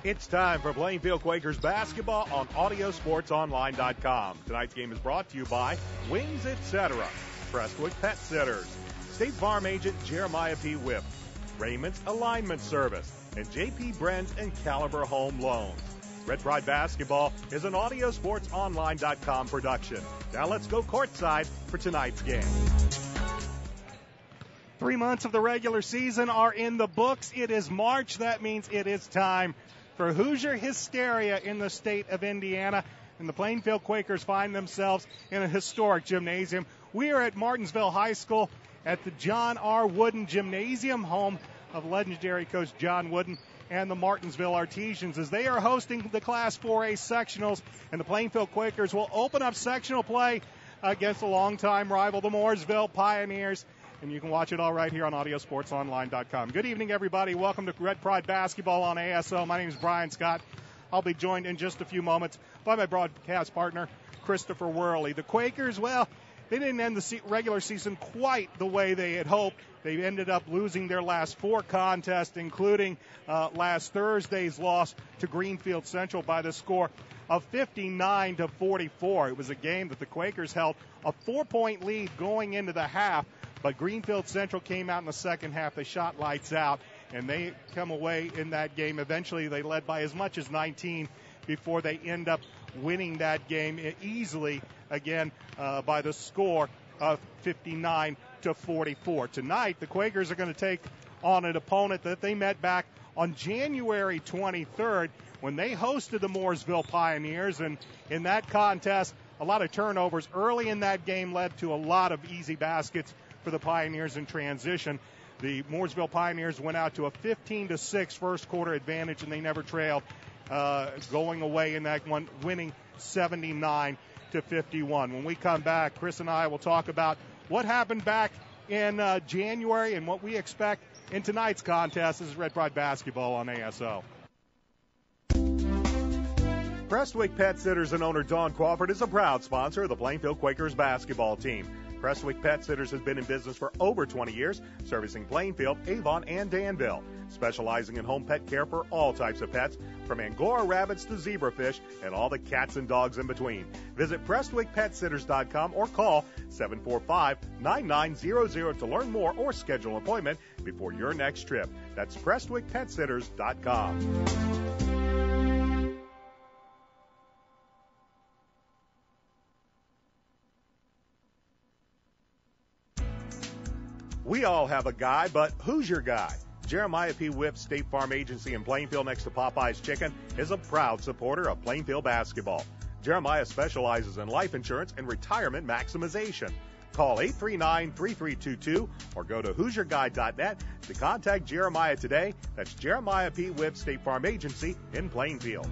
It's time for Plainfield Quakers basketball on AudioSportsOnline.com. Tonight's game is brought to you by Wings Etc., Prestwick Pet Sitters, State Farm Agent Jeremiah P. Whip, Raymond's Alignment Service, and J.P. Brenz and Caliber Home Loans. Red Pride Basketball is an AudioSportsOnline.com production. Now let's go courtside for tonight's game. 3 months of the regular season are in the books. It is March. That means it is time for Hoosier hysteria in the state of Indiana. And the Plainfield Quakers find themselves in a historic gymnasium. We are at Martinsville High School at the John R. Wooden Gymnasium, home of legendary coach John Wooden and the Martinsville Artesians, as they are hosting the Class 4A sectionals. And the Plainfield Quakers will open up sectional play against a longtime rival, the Mooresville Pioneers. And you can watch it all right here on AudioSportsOnline.com. Good evening, everybody. Welcome to Red Pride Basketball on ASO. My name is Brian Scott. I'll be joined in just a few moments by my broadcast partner, Christopher Worley. The Quakers, well, they didn't end the regular season quite the way they had hoped. They ended up losing their last 4 contests, including last Thursday's loss to Greenfield Central by the score of 59-44. It was a game that the Quakers held a 4-point lead going into the half, but Greenfield Central came out in the second half. They shot lights out, and they come away in that game. Eventually, they led by as much as 19 before they end up winning that game easily, again, by the score of 59-44. Tonight, the Quakers are going to take on an opponent that they met back on January 23rd when they hosted the Mooresville Pioneers. And in that contest, a lot of turnovers early in that game led to a lot of easy baskets for the Pioneers in transition. The Mooresville Pioneers went out to a 15-6 first quarter advantage, and they never trailed, going away in that one, winning 79-51. When we come back, Chris and I will talk about what happened back in January and what we expect in tonight's contest. This is Red Pride Basketball on ASO. Prestwick Pet Sitters and owner Dawn Crawford is a proud sponsor of the Plainfield Quakers basketball team. Prestwick Pet Sitters has been in business for over 20 years, servicing Plainfield, Avon, and Danville, specializing in home pet care for all types of pets, from Angora rabbits to zebrafish and all the cats and dogs in between. Visit PrestwickPetSitters.com or call 745-9900 to learn more or schedule an appointment before your next trip. That's PrestwickPetSitters.com. We all have a guy, but who's your guy? Jeremiah P. Whip's State Farm Agency in Plainfield next to Popeye's Chicken is a proud supporter of Plainfield basketball. Jeremiah specializes in life insurance and retirement maximization. Call 839-3322 or go to HoosierGuy.net to contact Jeremiah today. That's Jeremiah P. Whip, State Farm Agency in Plainfield.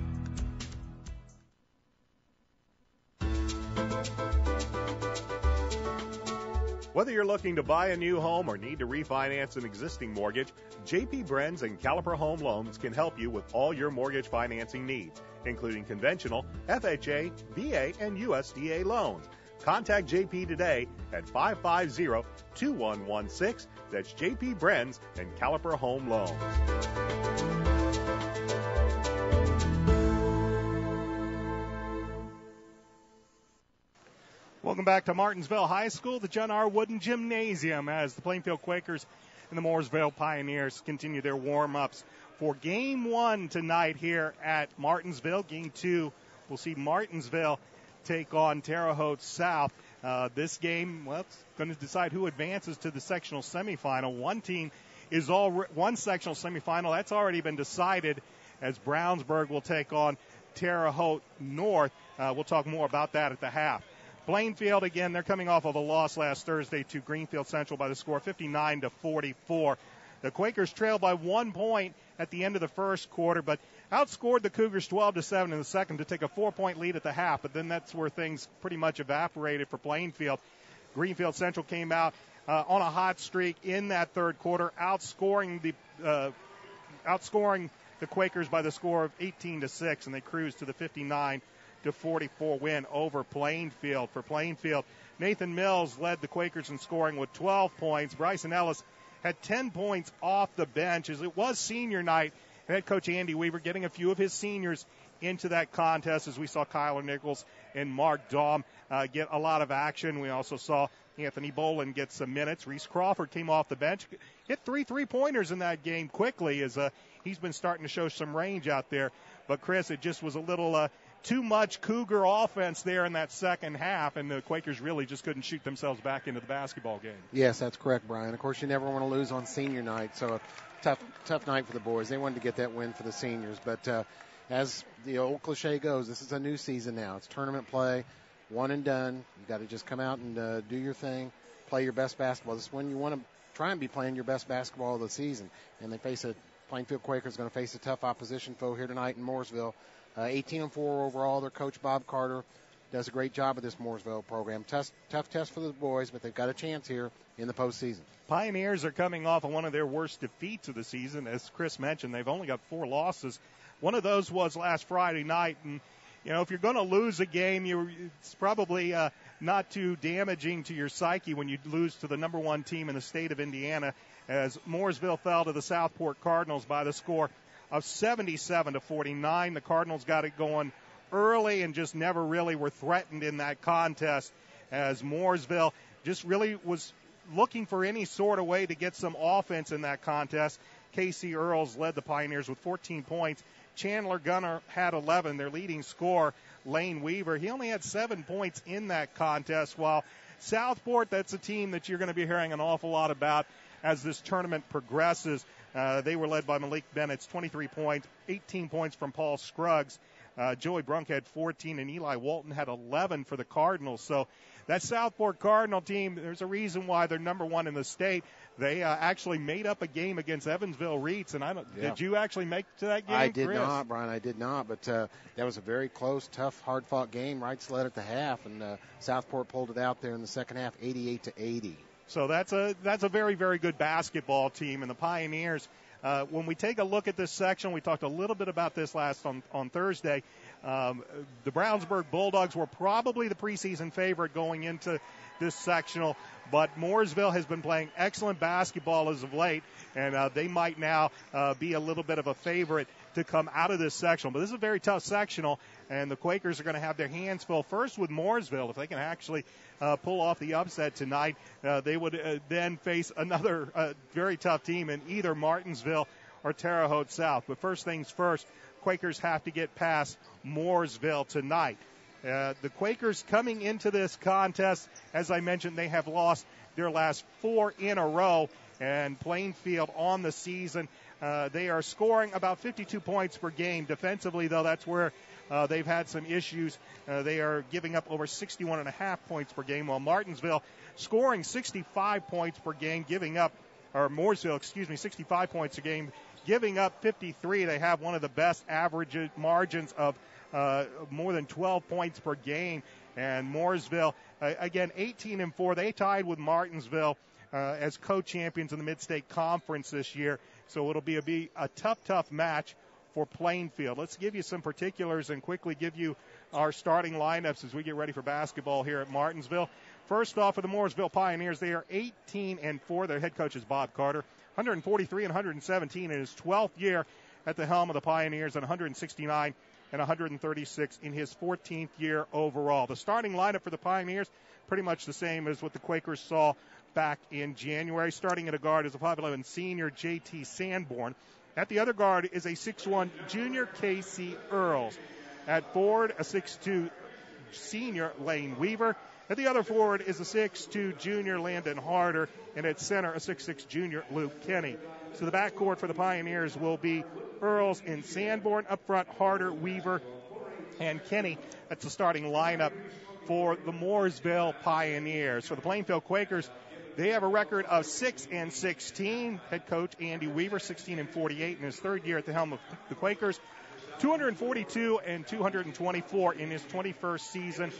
Whether you're looking to buy a new home or need to refinance an existing mortgage, J.P. Brenz and Caliper Home Loans can help you with all your mortgage financing needs, including conventional, FHA, VA, and USDA loans. Contact J.P. today at 550-2116. That's J.P. Brenz and Caliper Home Loans. Welcome back to Martinsville High School, the John R. Wooden Gymnasium, as the Plainfield Quakers and the Mooresville Pioneers continue their warm-ups for Game 1 tonight here at Martinsville. Game 2, we'll see Martinsville take on Terre Haute South. This game, well, it's going to decide who advances to the sectional semifinal. One sectional semifinal, that's already been decided, as Brownsburg will take on Terre Haute North. We'll talk more about that at the half. Plainfield, again, they're coming off of a loss last Thursday to Greenfield Central by the score 59-44. The Quakers trailed by 1 point at the end of the first quarter, but outscored the Cougars 12-7 in the second to take a 4-point lead at the half. But then that's where things pretty much evaporated for Plainfield. Greenfield Central came out on a hot streak in that third quarter, outscoring the Quakers by the score of 18-6, and they cruised to the 59-44 win over Plainfield. For Plainfield, Nathan Mills led the Quakers in scoring with 12 points. Bryson Ellis had 10 points off the bench, as it was senior night head coach Andy Weaver getting a few of his seniors into that contest, as we saw Kyler Nichols and Mark Daum get a lot of action. We also saw Anthony Bolin get some minutes. Reese Crawford came off the bench, hit 3 3-pointers in that game quickly, as he's been starting to show some range out there. But, Chris, it just was a little too much Cougar offense there in that second half, and the Quakers really just couldn't shoot themselves back into the basketball game. Yes, that's correct, Brian. Of course, you never want to lose on senior night, so a tough night for the boys. They wanted to get that win for the seniors. But as the old cliche goes, this is a new season now. It's tournament play, one and done. You got to just come out and do your thing, play your best basketball. This is when you want to try and be playing your best basketball of the season. And they face Plainfield Quakers going to face a tough opposition foe here tonight in Mooresville. 18-4 overall. Their coach, Bob Carter, does a great job of this Mooresville program. Tough test for the boys, but they've got a chance here in the postseason. Pioneers are coming off of one of their worst defeats of the season. As Chris mentioned, they've only got 4 losses. One of those was last Friday night. And, you know, if you're going to lose a game, it's probably not too damaging to your psyche when you lose to the number 1 team in the state of Indiana, as Mooresville fell to the Southport Cardinals by the score of 77-49. The Cardinals got it going early and just never really were threatened in that contest, as Mooresville just really was looking for any sort of way to get some offense in that contest. Casey Earls led the Pioneers with 14 points. Chandler Gunner had 11. Their leading scorer, Lane Weaver, he only had 7 points in that contest, while Southport, that's a team that you're going to be hearing an awful lot about as this tournament progresses. They were led by Malik Bennett's 23 points, 18 points from Paul Scruggs. Joey Brunk had 14, and Eli Walton had 11 for the Cardinals. So that Southport Cardinal team, there's a reason why they're number 1 in the state. They actually made up a game against Evansville Reeds, and did you actually make it to that game, I did Chris? not, Brian. I did not, but that was a very close, tough, hard-fought game. Wrights led at the half, and Southport pulled it out there in the second half, 88-80. So that's a very, very good basketball team. And the Pioneers, when we take a look at this section, we talked a little bit about this last on Thursday. The Brownsburg Bulldogs were probably the preseason favorite going into this sectional, but Mooresville has been playing excellent basketball as of late, and they might now be a little bit of a favorite to come out of this sectional. But this is a very tough sectional, and the Quakers are going to have their hands full first with Mooresville. If they can actually pull off the upset tonight, they would then face another very tough team in either Martinsville or Terre Haute South. But first things first, Quakers have to get past Mooresville tonight. The Quakers coming into this contest, as I mentioned, they have lost their last 4 in a row, and Plainfield on the season, they are scoring about 52 points per game. Defensively, though, that's where they've had some issues. They are giving up over 61.5 points per game, while Martinsville scoring 65 points per game, Mooresville, 65 points a game, giving up 53. They have one of the best average margins of more than 12 points per game. And Mooresville, again, 18-4. They tied with Martinsville as co-champions in the Mid-State Conference this year. So it'll be a tough match for Plainfield. Let's give you some particulars and quickly give you our starting lineups as we get ready for basketball here at Martinsville. First off, for the Mooresville Pioneers, they are 18-4. Their head coach is Bob Carter, 143 and 117 in his 12th year at the helm of the Pioneers, and 169 and 136 in his 14th year overall. The starting lineup for the Pioneers, pretty much the same as what the Quakers saw back in January. Starting at a guard is a 5'11 senior, J.T. Sanborn. At the other guard is a 6'1 junior, Casey Earls. At forward, a 6'2 senior, Lane Weaver. At the other forward is a 6'2 junior, Landon Harder. And at center, a 6'6 junior, Luke Kenny. So the backcourt for the Pioneers will be Earls and Sanborn. Up front, Harder, Weaver, and Kenny. That's the starting lineup for the Mooresville Pioneers. For the Plainfield Quakers, they have a record of 6-16. Head coach Andy Weaver, 16-48 in his third year at the helm of the Quakers. 242 and 224 in his 21st season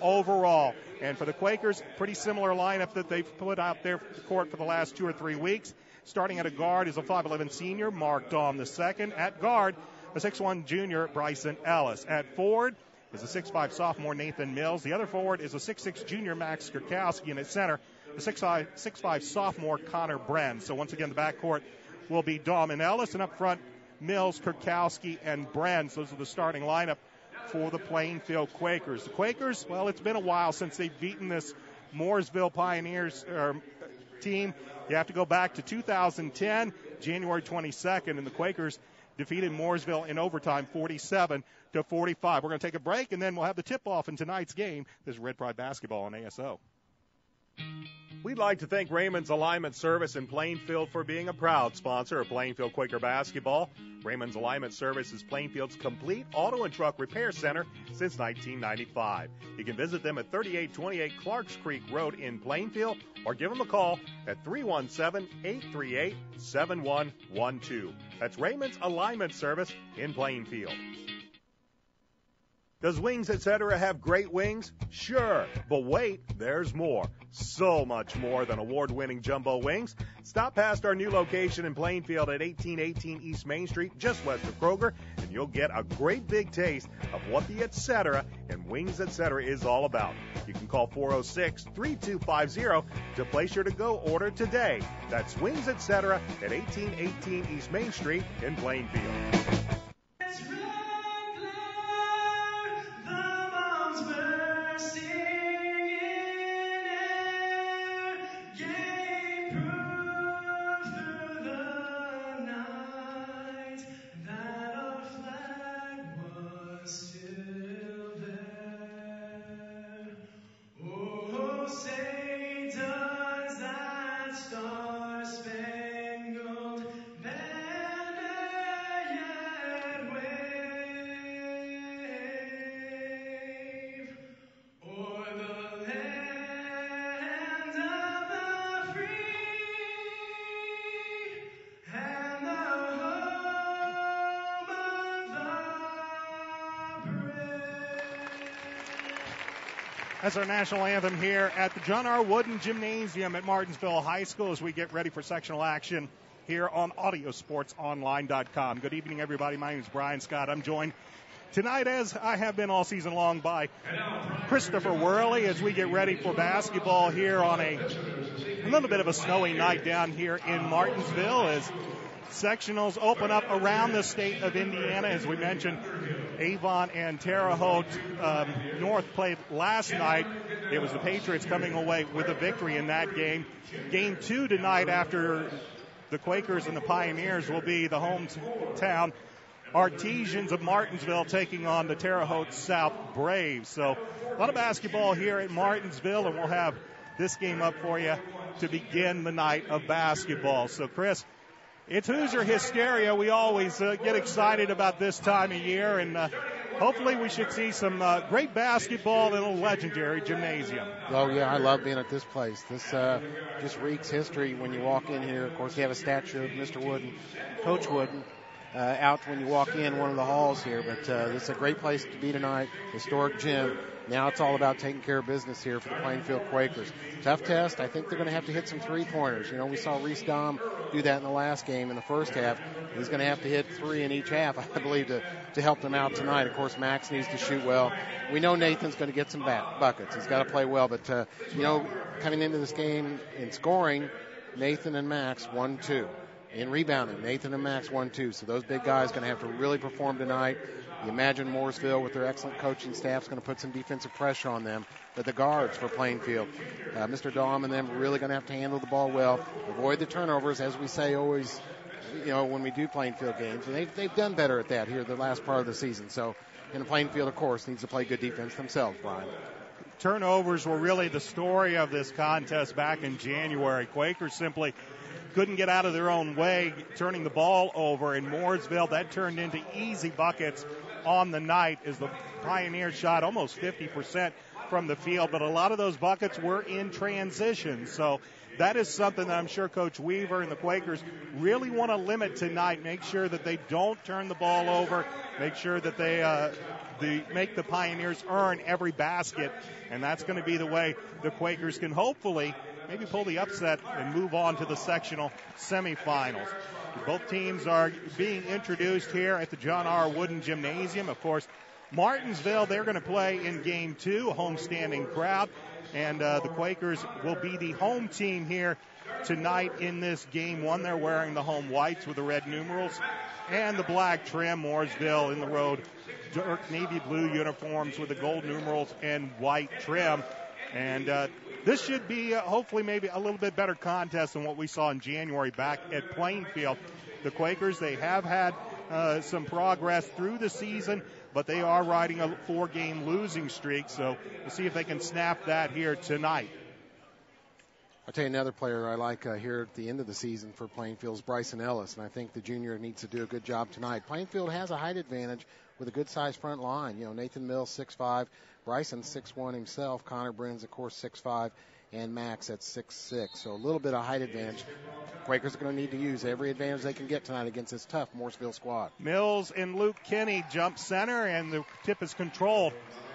overall. And for the Quakers, pretty similar lineup that they've put out there for the court for the last 2 or 3 weeks. Starting at a guard is a 5'11 senior, Mark Daum II. At guard, a 6'1 junior, Bryson Ellis. At forward is a 6'5 sophomore, Nathan Mills. The other forward is a 6'6 junior, Max Skierkowski. And at center, the 6'5 sophomore, Connor Bren. So once again, the backcourt will be Daum and Ellis. And up front, Mills, Kurkowski, and Brenz. Those are the starting lineup for the Plainfield Quakers. The Quakers, well, it's been a while since they've beaten this Mooresville Pioneers team. You have to go back to 2010, January 22nd, and the Quakers defeated Mooresville in overtime 47-45. We're going to take a break, and then we'll have the tip-off in tonight's game. This is Red Pride Basketball on ASO. We'd like to thank Raymond's Alignment Service in Plainfield for being a proud sponsor of Plainfield Quaker basketball. Raymond's Alignment Service is Plainfield's complete auto and truck repair center since 1995. You can visit them at 3828 Clarks Creek Road in Plainfield or give them a call at 317-838-7112. That's Raymond's Alignment Service in Plainfield. Does Wings Etc. have great wings? Sure, but wait, there's more. So much more than award-winning jumbo wings. Stop past our new location in Plainfield at 1818 East Main Street, just west of Kroger, and you'll get a great big taste of what the Etc. and Wings Etc. is all about. You can call 406-3250 to place your to-go order today. That's Wings Etc. at 1818 East Main Street in Plainfield. That's our national anthem here at the John R. Wooden Gymnasium at Martinsville High School as we get ready for sectional action here on AudioSportsOnline.com. Good evening, everybody. My name is Brian Scott. I'm joined tonight, as I have been all season long, by Christopher Worley as we get ready for basketball here on a little bit of a snowy night down here in Martinsville as sectionals open up around the state of Indiana. As we mentioned, Avon and Terre Haute North played last night. It was the Patriots coming away with a victory in that game. Game 2 tonight after the Quakers and the Pioneers will be the hometown Artesians of Martinsville taking on the Terre Haute South Braves. So a lot of basketball here at Martinsville, and we'll have this game up for you to begin the night of basketball. So, Chris, it's Hoosier hysteria. We always get excited about this time of year, and hopefully we should see some great basketball in a legendary gymnasium. Oh, yeah, I love being at this place. This just reeks history when you walk in here. Of course, you have a statue of Mr. Wooden, Coach Wooden, out when you walk in one of the halls here. But this is a great place to be tonight, historic gym. Now it's all about taking care of business here for the Plainfield Quakers. Tough test. I think they're going to have to hit some three-pointers. You know, we saw Reese Dom do that in the last game in the first half. He's going to have to hit 3 in each half, I believe, to help them out tonight. Of course, Max needs to shoot well. We know Nathan's going to get some buckets. He's got to play well. But, you know, coming into this game in scoring, Nathan and Max 1-2. In rebounding, Nathan and Max 1-2. So those big guys are going to have to really perform tonight. You imagine Mooresville with their excellent coaching staff is going to put some defensive pressure on them. But the guards for Plainfield, Mr. Dahm and them are really going to have to handle the ball well, avoid the turnovers, as we say always, you know, when we do Plainfield games. And they've done better at that here the last part of the season. So, and the Plainfield, of course, needs to play good defense themselves, Brian. Turnovers were really the story of this contest back in January. Quakers simply couldn't get out of their own way, turning the ball over in Mooresville. That turned into easy buckets on the night as the Pioneers shot almost 50% from the field, but a lot of those buckets were in transition. So that is something that I'm sure Coach Weaver and the Quakers really want to limit tonight, make sure that they don't turn the ball over, make sure that they make the Pioneers earn every basket, and that's going to be the way the Quakers can hopefully maybe pull the upset and move on to the sectional semifinals. Both teams are being introduced here at the John R. Wooden Gymnasium. Of course, Martinsville, they're going to play in Game 2, a homestanding crowd. And the Quakers will be the home team here tonight in this game one. They're wearing the home whites with the red numerals and the black trim. Mooresville in the road dark navy blue uniforms with the gold numerals and white trim. And this should be hopefully maybe a little bit better contest than what we saw in January back at Plainfield. The Quakers, they have had some progress through the season, but they are riding a 4-game losing streak, so we'll see if they can snap that here tonight. I'll tell you another player I like here at the end of the season for Plainfield is Bryson Ellis, and I think the junior needs to do a good job tonight. Plainfield has a height advantage with a good-sized front line. You know, Nathan Mills, 6'5", Bryson, 6'1" himself, Connor Brenz, of course, 6'5", and Max at 6'6". So a little bit of height advantage. Quakers are going to need to use every advantage they can get tonight against this tough Mooresville squad. Mills and Luke Kinney jump center, and the tip is controlled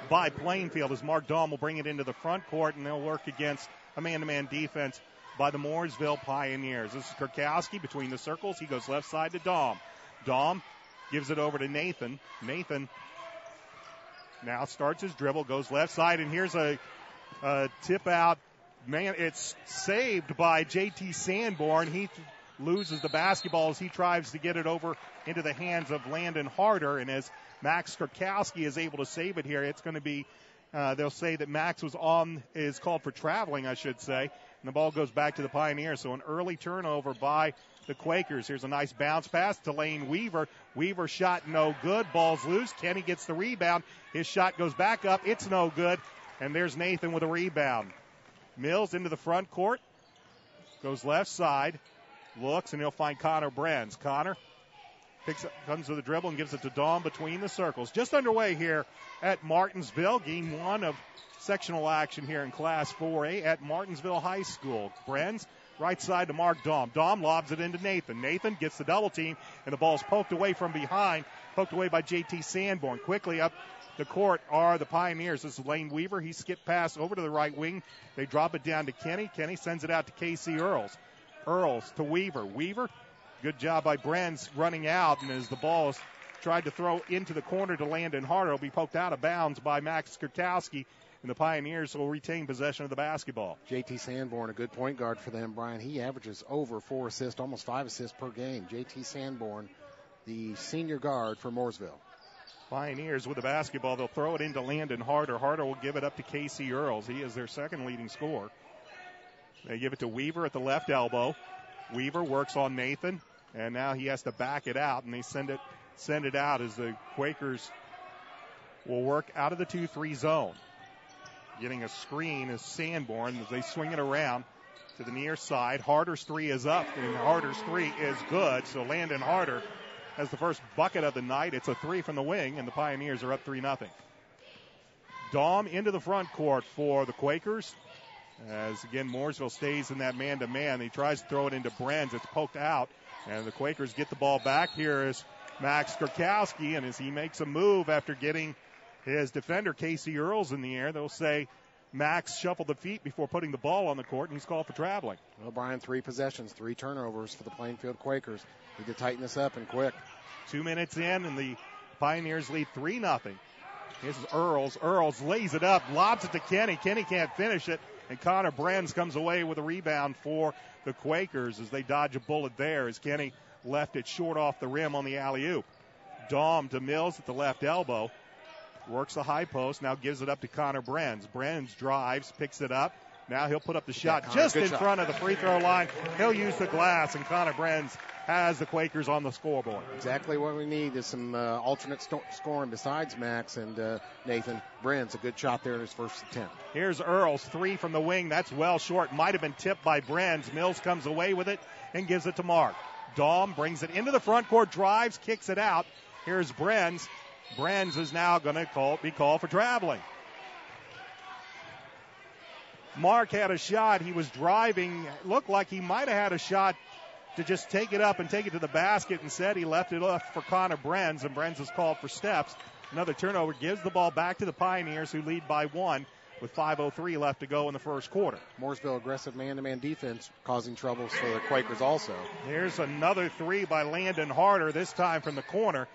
by Plainfield as Mark Dahm will bring it into the front court, and they'll work against a man-to-man defense by the Mooresville Pioneers. This is Kurkowski between the circles. He goes left side to Dahm. Dahm gives it over to Nathan. Nathan now starts his dribble, goes left side, and here's a tip out. Man, it's saved by J.T. Sanborn. He loses the basketball as he tries to get it over into the hands of Landon Harder. And as Max Kurkowski is able to save it here, it's going to be, they'll say that Max is called for traveling, I should say. And the ball goes back to the Pioneers. So an early turnover by the Quakers. Here's a nice bounce pass to Lane Weaver. Weaver shot no good. Ball's loose. Kenny gets the rebound. His shot goes back up. It's no good. And there's Nathan with a rebound. Mills into the front court, goes left side, looks, and he'll find Connor Brenz. Connor comes to the dribble and gives it to Dahm between the circles. Just underway here at Martinsville, game one of sectional action here in Class 4A at Martinsville High School. Brenz, right side to Mark Dahm. Dahm lobs it into Nathan. Nathan gets the double team, and the ball's poked away from behind, poked away by J.T. Sanborn. Quickly up the court are the Pioneers. This is Lane Weaver. He skipped pass over to the right wing. They drop it down to Kenny. Kenny sends it out to Casey Earls. Earls to Weaver. Weaver, good job by Brenz running out. And as the ball is tried to throw into the corner to Landon Harder, it'll be poked out of bounds by Max Kurkowski. And the Pioneers will retain possession of the basketball. J.T. Sanborn, a good point guard for them, Brian. He averages over 4 assists, almost 5 assists per game. J.T. Sanborn, the senior guard for Mooresville. Pioneers with the basketball. They'll throw it into Landon Harder. Harder will give it up to Casey Earls. He is their second leading scorer. They give it to Weaver at the left elbow. Weaver works on Nathan, and now he has to back it out, and they send it out as the Quakers will work out of the 2-3 zone. Getting a screen is Sanborn as they swing it around to the near side. Harder's three is up, and Harder's three is good, so Landon Harder has the first bucket of the night. It's a three from the wing, and the Pioneers are up 3-0. Dahm into the front court for the Quakers. As, again, Mooresville stays in that man-to-man. He tries to throw it into Brenz. It's poked out, and the Quakers get the ball back. Here is Max Kurkowski, and as he makes a move after getting his defender, Casey Earls, in the air, they'll say Max shuffled the feet before putting the ball on the court, and he's called for traveling. Well, Brian, 3 possessions, 3 turnovers for the Plainfield Quakers. Need to tighten this up and quick. 2 minutes in, and the Pioneers lead 3-0. This is Earls. Earls lays it up, lobs it to Kenny. Kenny can't finish it, and Connor Brenz comes away with a rebound for the Quakers as they dodge a bullet there as Kenny left it short off the rim on the alley-oop. Dahm to Mills at the left elbow. Works the high post, now gives it up to Connor Brenz. Brenz drives, picks it up. Now he'll put up the shot just in front of the free throw line. He'll use the glass, and Connor Brenz has the Quakers on the scoreboard. Exactly what we need is some alternate scoring besides Max and Nathan. Brenz, a good shot there in his first attempt. Here's Earls, 3 from the wing. That's well short. Might have been tipped by Brenz. Mills comes away with it and gives it to Mark. Dahm brings it into the front court, drives, kicks it out. Here's Brenz. Brenz is now going to be called for traveling. Mark had a shot. He was driving. Looked like he might have had a shot to just take it up and take it to the basket. Instead, he left it up for Connor Brenz, and Brenz is called for steps. Another turnover gives the ball back to the Pioneers, who lead by 1 with 5:03 left to go in the first quarter. Mooresville aggressive man-to-man defense causing troubles for the Quakers also. Here's another 3 by Landon Harder, this time from the corner.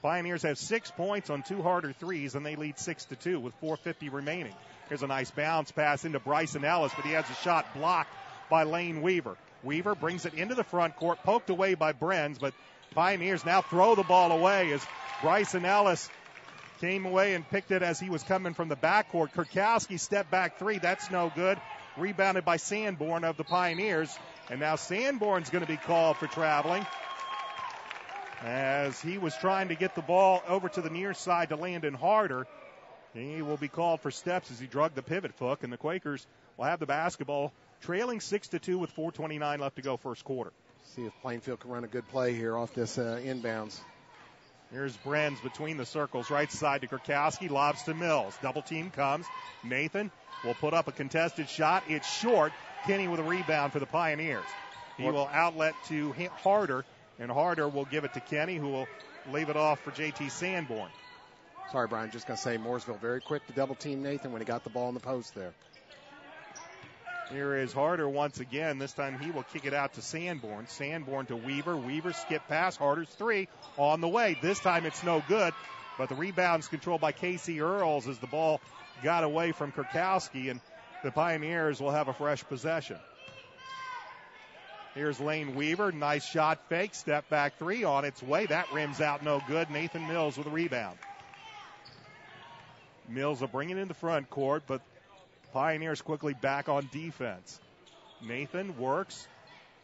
Pioneers have 6 points on 2 harder threes, and they lead 6-2 with 4:50 remaining. Here's a nice bounce pass into Bryson Ellis, but he has a shot blocked by Lane Weaver. Weaver brings it into the front court, poked away by Brenz, but Pioneers now throw the ball away as Bryson Ellis came away and picked it as he was coming from the backcourt. Kurkowski step back three. That's no good. Rebounded by Sanborn of the Pioneers. And now Sanborn's going to be called for traveling as he was trying to get the ball over to the near side to Landon Harder. He will be called for steps as he drug the pivot hook, and the Quakers will have the basketball trailing 6-2 with 4:29 left to go first quarter. See if Plainfield can run a good play here off this inbounds. Here's Brenz between the circles, right side to Kurkowski, lobs to Mills. Double team comes. Nathan will put up a contested shot. It's short. Kenny with a rebound for the Pioneers. He will outlet to Harder, and Harder will give it to Kenny, who will leave it off for J.T. Sanborn. Sorry, Brian, just going to say Mooresville very quick to double team Nathan when he got the ball in the post there. Here is Harder once again. This time he will kick it out to Sanborn. Sanborn to Weaver. Weaver skip pass. Harder's three on the way. This time it's no good, but the rebound's controlled by Casey Earls as the ball got away from Kurkowski, and the Pioneers will have a fresh possession. Here's Lane Weaver. Nice shot fake. Step back three on its way. That rims out no good. Nathan Mills with a rebound. Mills will bring it in the front court, but Pioneers quickly back on defense. Nathan works,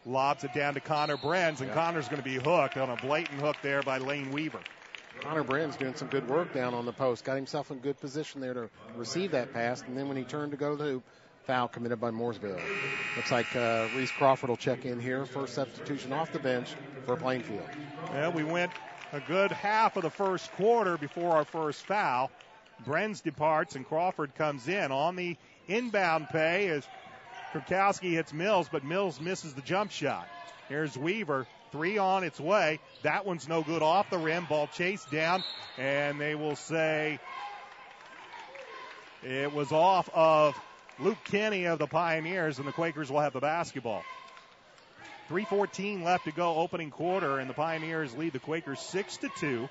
lobs it down to Connor Brenz, and Connor's going to be hooked on a blatant hook there by Lane Weaver. Connor Brenz doing some good work down on the post. Got himself in good position there to receive that pass, and then when he turned to go to the hoop, foul committed by Mooresville. Looks like Reese Crawford will check in here. First substitution off the bench for Plainfield. Well, we went a good half of the first quarter before our first foul. Brenz departs, and Crawford comes in. On the inbound pay as Kurkowski hits Mills, but Mills misses the jump shot. Here's Weaver, three on its way. That one's no good off the rim. Ball chased down, and they will say it was off of Luke Kenny of the Pioneers, and the Quakers will have the basketball. 3:14 left to go, opening quarter, and the Pioneers lead the Quakers 6-2.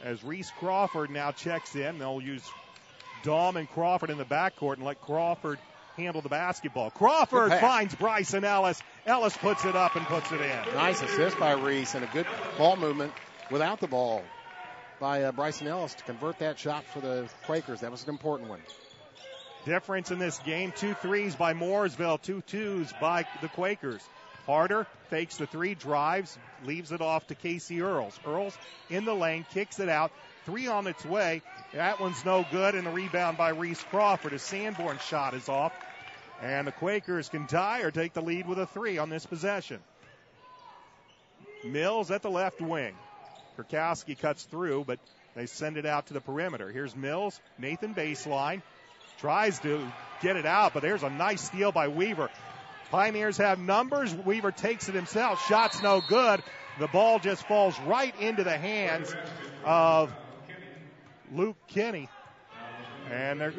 As Reese Crawford now checks in, they'll use Daum and Crawford in the backcourt and let Crawford handle the basketball. Crawford finds Bryson Ellis. Ellis puts it up and puts it in. Nice assist by Reese and a good ball movement without the ball by Bryson Ellis to convert that shot for the Quakers. That was an important one. Difference in this game, 2 threes by Mooresville, 2 twos by the Quakers. Harder fakes the three, drives, leaves it off to Casey Earls. Earls in the lane, kicks it out. 3 on its way. That one's no good, and the rebound by Reese Crawford. A Sanborn shot is off, and the Quakers can tie or take the lead with a 3 on this possession. Mills at the left wing. Kurkowski cuts through, but they send it out to the perimeter. Here's Mills, Nathan baseline. Tries to get it out, but there's a nice steal by Weaver. Pioneers have numbers. Weaver takes it himself. Shot's no good. The ball just falls right into the hands of Luke Kenny. And they're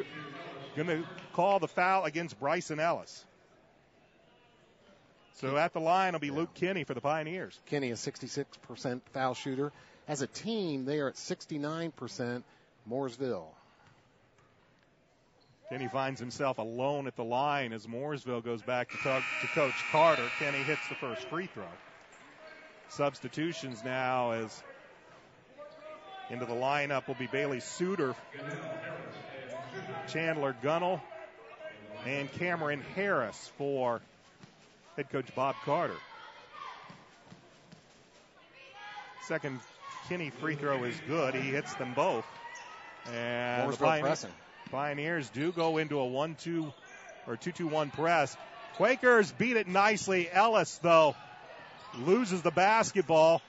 going to call the foul against Bryson Ellis. So at the line will be Luke Kenny for the Pioneers. Kenny is 66% foul shooter. As a team, they are at 69%. Mooresville. Kenny finds himself alone at the line as Mooresville goes back to Coach Carter. Kenny hits the first free throw. Substitutions now as into the lineup will be Bailey Suter, Chandler Gunnell, and Cameron Harris for head coach Bob Carter. Second Kenny free throw is good. He hits them both. And Mooresville pressing. Pioneers do go into a 1-2 or 2-2-1 press. Quakers beat it nicely. Ellis, though, loses the basketball.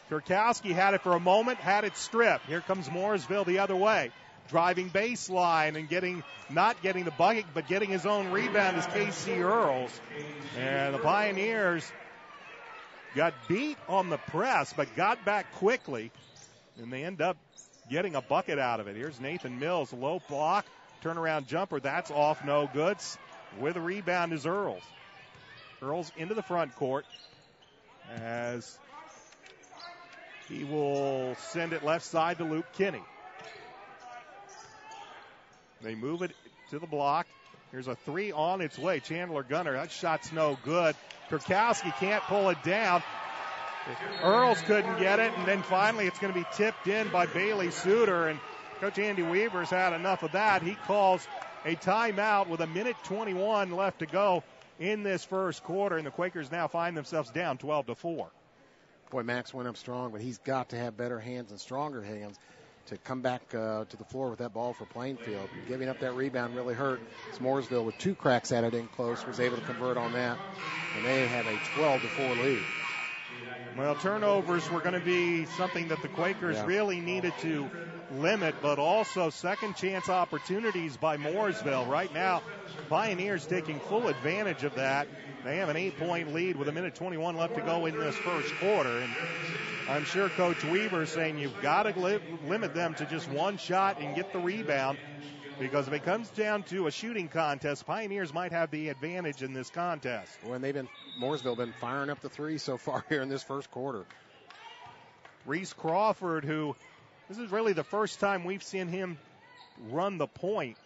Kurkowski had it for a moment, had it stripped. Here comes Mooresville the other way. Driving baseline and not getting the bucket, but getting his own rebound is Casey Earls. And the Pioneers got beat on the press, but got back quickly. And they end up getting a bucket out of it. Here's Nathan Mills, low block, turnaround jumper. That's off, no good. With a rebound is Earls. Earls into the front court as He will send it left side to Luke Kinney. They move it to the block. Here's a three on its way. Chandler Gunner, that shot's no good. Kurkowski can't pull it down. Earls couldn't get it, and then finally it's going to be tipped in by Bailey Suter, and Coach Andy Weaver's had enough of that. He calls a timeout with 1:21 left to go in this first quarter, and the Quakers now find themselves down 12-4. Boy, Max went up strong, but he's got to have better hands and stronger hands to come back to the floor with that ball for Plainfield. Giving up that rebound really hurt. It's Mooresville with 2 cracks at it in close, was able to convert on that, and they have a 12-4 lead. Well, turnovers were going to be something that the Quakers really needed to limit, but also second chance opportunities by Mooresville. Right now, Pioneers taking full advantage of that. They have an 8-point lead with 1:21 left to go in this first quarter. And I'm sure Coach Weaver is saying you've got to limit them to just one shot and get the rebound, because if it comes down to a shooting contest, Pioneers might have the advantage in this contest. When Mooresville been firing up the three so far here in this first quarter. Reese Crawford, who this is really the first time we've seen him run the point.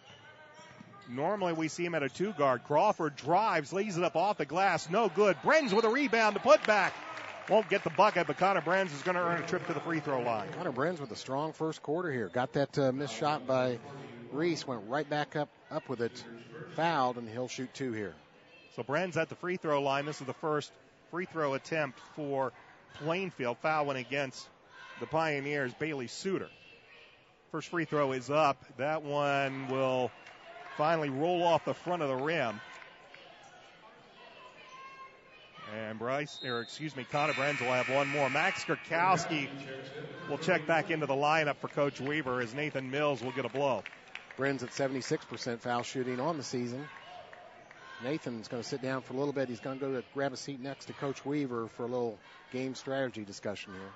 Normally we see him at a 2-guard. Crawford drives, lays it up off the glass, no good. Brenz with a rebound to put back. Won't get the bucket, but Connor Brenz is going to earn a trip to the free throw line. Connor Brenz with a strong first quarter here. Got that missed shot by Reese, went right back up with it, fouled, and he'll shoot 2 here. So Brenz at the free throw line. This is the first free throw attempt for Plainfield. Foul went against the Pioneers, Bailey Suter. First free throw is up. That one will finally roll off the front of the rim. And Connor Brenz will have one more. Max Kurkowski will check back into the lineup for Coach Weaver as Nathan Mills will get a blow. Brenz at 76% foul shooting on the season. Nathan's going to sit down for a little bit. He's going to go to grab a seat next to Coach Weaver for a little game strategy discussion here.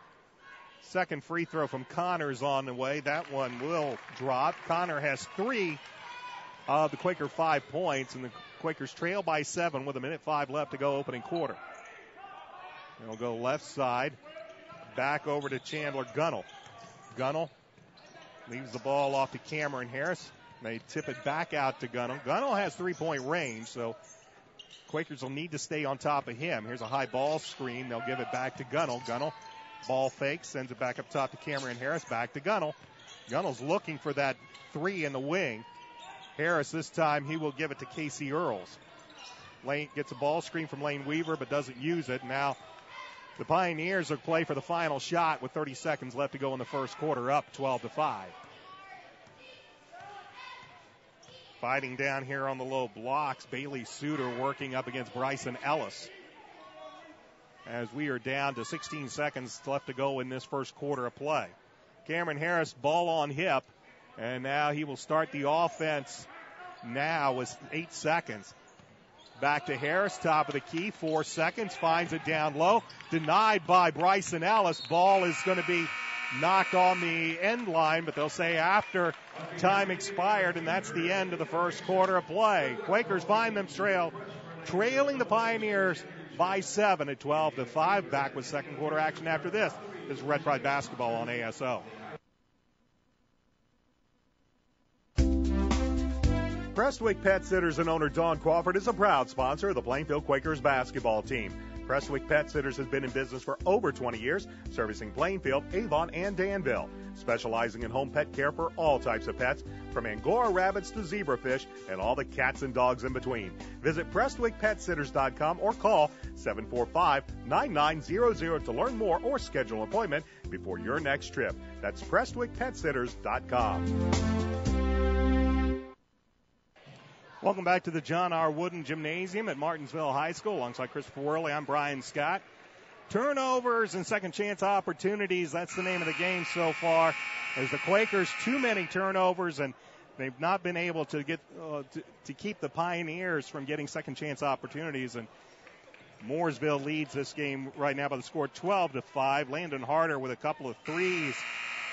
Second free throw from Connor's on the way. That one will drop. Connor has 3 of the Quaker 5 points, and the Quakers trail by 7 with 1:05 left to go opening quarter. They'll go left side, back over to Chandler Gunnell. Gunnell leaves the ball off to Cameron Harris. They tip it back out to Gunnell. Gunnell has 3-point range, so Quakers will need to stay on top of him. Here's a high ball screen. They'll give it back to Gunnell. Gunnell ball fakes, sends it back up top to Cameron Harris. Back to Gunnell. Gunnell's looking for that 3 in the wing. Harris this time, he will give it to Casey Earls. Lane gets a ball screen from Lane Weaver but doesn't use it. Now the Pioneers will play for the final shot with 30 seconds left to go in the first quarter, up 12-5. Fighting down here on the low blocks, Bailey Suter working up against Bryson Ellis. As we are down to 16 seconds left to go in this first quarter of play. Cameron Harris, ball on hip, and now he will start the offense now with 8 seconds. Back to Harris, top of the key, 4 seconds, finds it down low, denied by Bryson Ellis. Ball is going to be knocked on the end line, but they'll say after time expired, and that's the end of the first quarter of play. Quakers find them trailing the Pioneers by 7 at 12-5. Back with second quarter action after this. This is Red Pride Basketball on ASO. Prestwick Pet Sitters and owner Dawn Crawford is a proud sponsor of the Plainfield Quakers basketball team. Prestwick Pet Sitters has been in business for over 20 years, servicing Plainfield, Avon, and Danville, specializing in home pet care for all types of pets, from Angora rabbits to zebrafish and all the cats and dogs in between. Visit PrestwickPetSitters.com or call 745-9900 to learn more or schedule an appointment before your next trip. That's PrestwickPetSitters.com. Welcome back to the John R. Wooden Gymnasium at Martinsville High School. Alongside Christopher Worley, I'm Brian Scott. Turnovers and second chance opportunities, that's the name of the game so far. As the Quakers, too many turnovers, and they've not been able to get to keep the Pioneers from getting second chance opportunities. And Mooresville leads this game right now by the score 12-5. Landon Harder with a couple of threes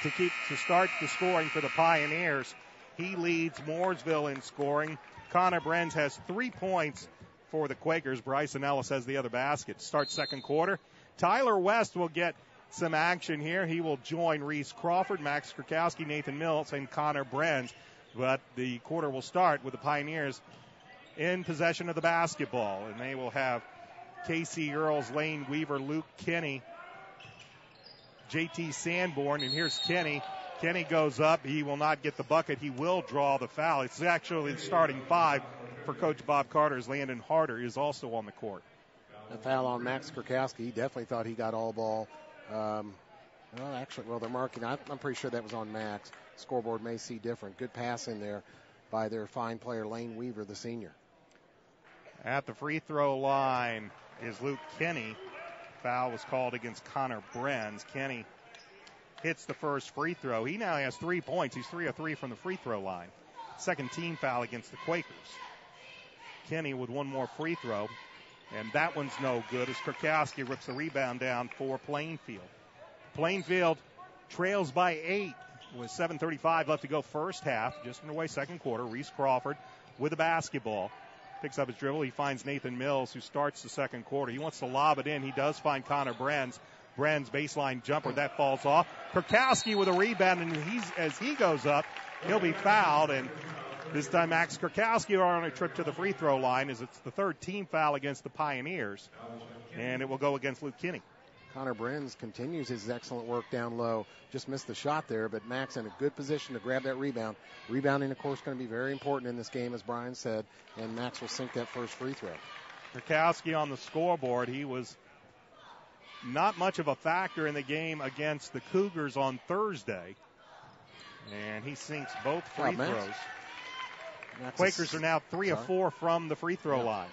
to start the scoring for the Pioneers. He leads Mooresville in scoring. Connor Brenz has 3 points for the Quakers. Bryson Ellis has the other basket. Start second quarter. Tyler West will get some action here. He will join Reese Crawford, Max Krakowski, Nathan Mills, and Connor Brenz. But the quarter will start with the Pioneers in possession of the basketball. And they will have Casey Earls, Lane Weaver, Luke Kinney, J.T. Sanborn. And here's Kinney. Kinney goes up. He will not get the bucket. He will draw the foul. It's actually the starting five for Coach Bob Carter, as Landon Harder is also on the court. A foul on Max Krakowski. He definitely thought he got all ball. They're marking. I'm pretty sure that was on Max. Scoreboard may see different. Good pass in there by their fine player, Lane Weaver, the senior. At the free throw line is Luke Kinney. Foul was called against Connor Brenz. Kinney hits the first free throw. He now has 3 points. He's 3 of 3 from the free throw line. Second team foul against the Quakers. Kinney with one more free throw, and that one's no good as Krakowski rips the rebound down for Plainfield. Plainfield trails by 8 with 7:35 left to go first half. Just underway second quarter. Reese Crawford with the basketball. Picks up his dribble. He finds Nathan Mills, who starts the second quarter. He wants to lob it in. He does find Connor Brenz. Brenz baseline jumper. That falls off. Krakowski with a rebound, and as he goes up, he'll be fouled. And this time Max Krakowski are on a trip to the free throw line as it's the third team foul against the Pioneers. And it will go against Luke Kinney. Connor Brenz continues his excellent work down low. Just missed the shot there, but Max in a good position to grab that rebound. Rebounding, of course, going to be very important in this game, as Brian said, and Max will sink that first free throw. Krakowski on the scoreboard. He was not much of a factor in the game against the Cougars on Thursday, and he sinks both free throws. Quakers are now 3 of 4 from the free throw line.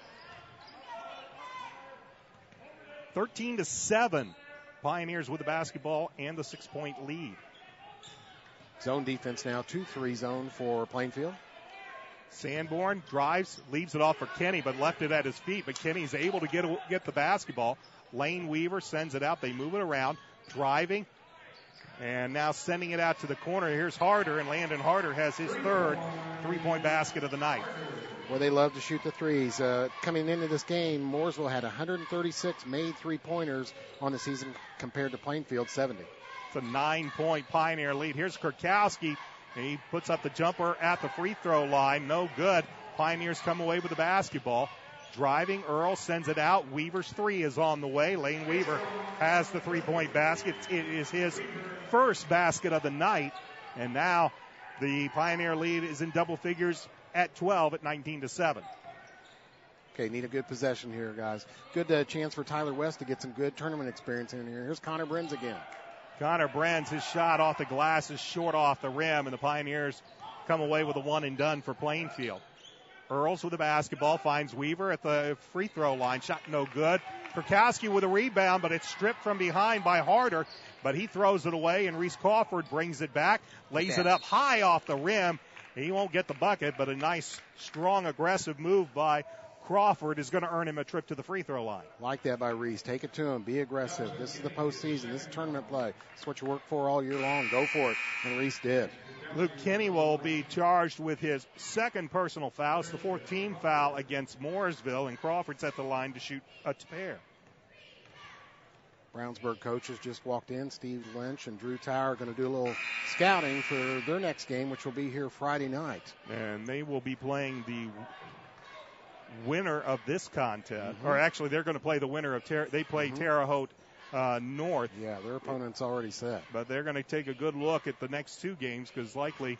13-7. Pioneers with the basketball and the 6-point lead. Zone defense now, 2-3 zone for Plainfield. Sanborn drives, leaves it off for Kinney, but left it at his feet. But Kinney's able to get the basketball. Lane Weaver sends it out. They move it around, driving, and now sending it out to the corner. Here's Harder, and Landon Harder has his third 3-point basket of the night. Well, they love to shoot the threes. Coming into this game, Mooresville had 136 made three-pointers on the season compared to Plainfield 70. It's a 9-point Pioneer lead. Here's Krakowski. He puts up the jumper at the free throw line. No good. Pioneers come away with the basketball. Driving, Earl sends it out. Weaver's three is on the way. Lane Weaver has the 3-point basket. It is his first basket of the night. And now the Pioneer lead is in double figures at 12 at 19-7. Okay, need a good possession here, guys. Good chance for Tyler West to get some good tournament experience in here. Here's Connor Brenz again. Connor Brenz, his shot off the glass is short off the rim, and the Pioneers come away with a one and done for Plainfield. Earls with the basketball, finds Weaver at the free throw line. Shot no good. Krakowski with a rebound, but it's stripped from behind by Harder, but he throws it away, and Reese Crawford brings it back, lays it up high off the rim. He won't get the bucket, but a nice, strong, aggressive move by Crawford is going to earn him a trip to the free throw line. Like that by Reese. Take it to him. Be aggressive. This is the postseason. This is tournament play. It's what you work for all year long. Go for it. And Reese did. Luke Kinney will be charged with his second personal foul. It's the 4th team foul against Mooresville, and Crawford's at the line to shoot a pair. Brownsburg coaches just walked in. Steve Lynch and Drew Tower are going to do a little scouting for their next game, which will be here Friday night. And they will be playing the winner of this contest. Or actually, they're going to play the winner of Terre Haute North. Yeah, their opponent's already set. But they're going to take a good look at the next two games because likely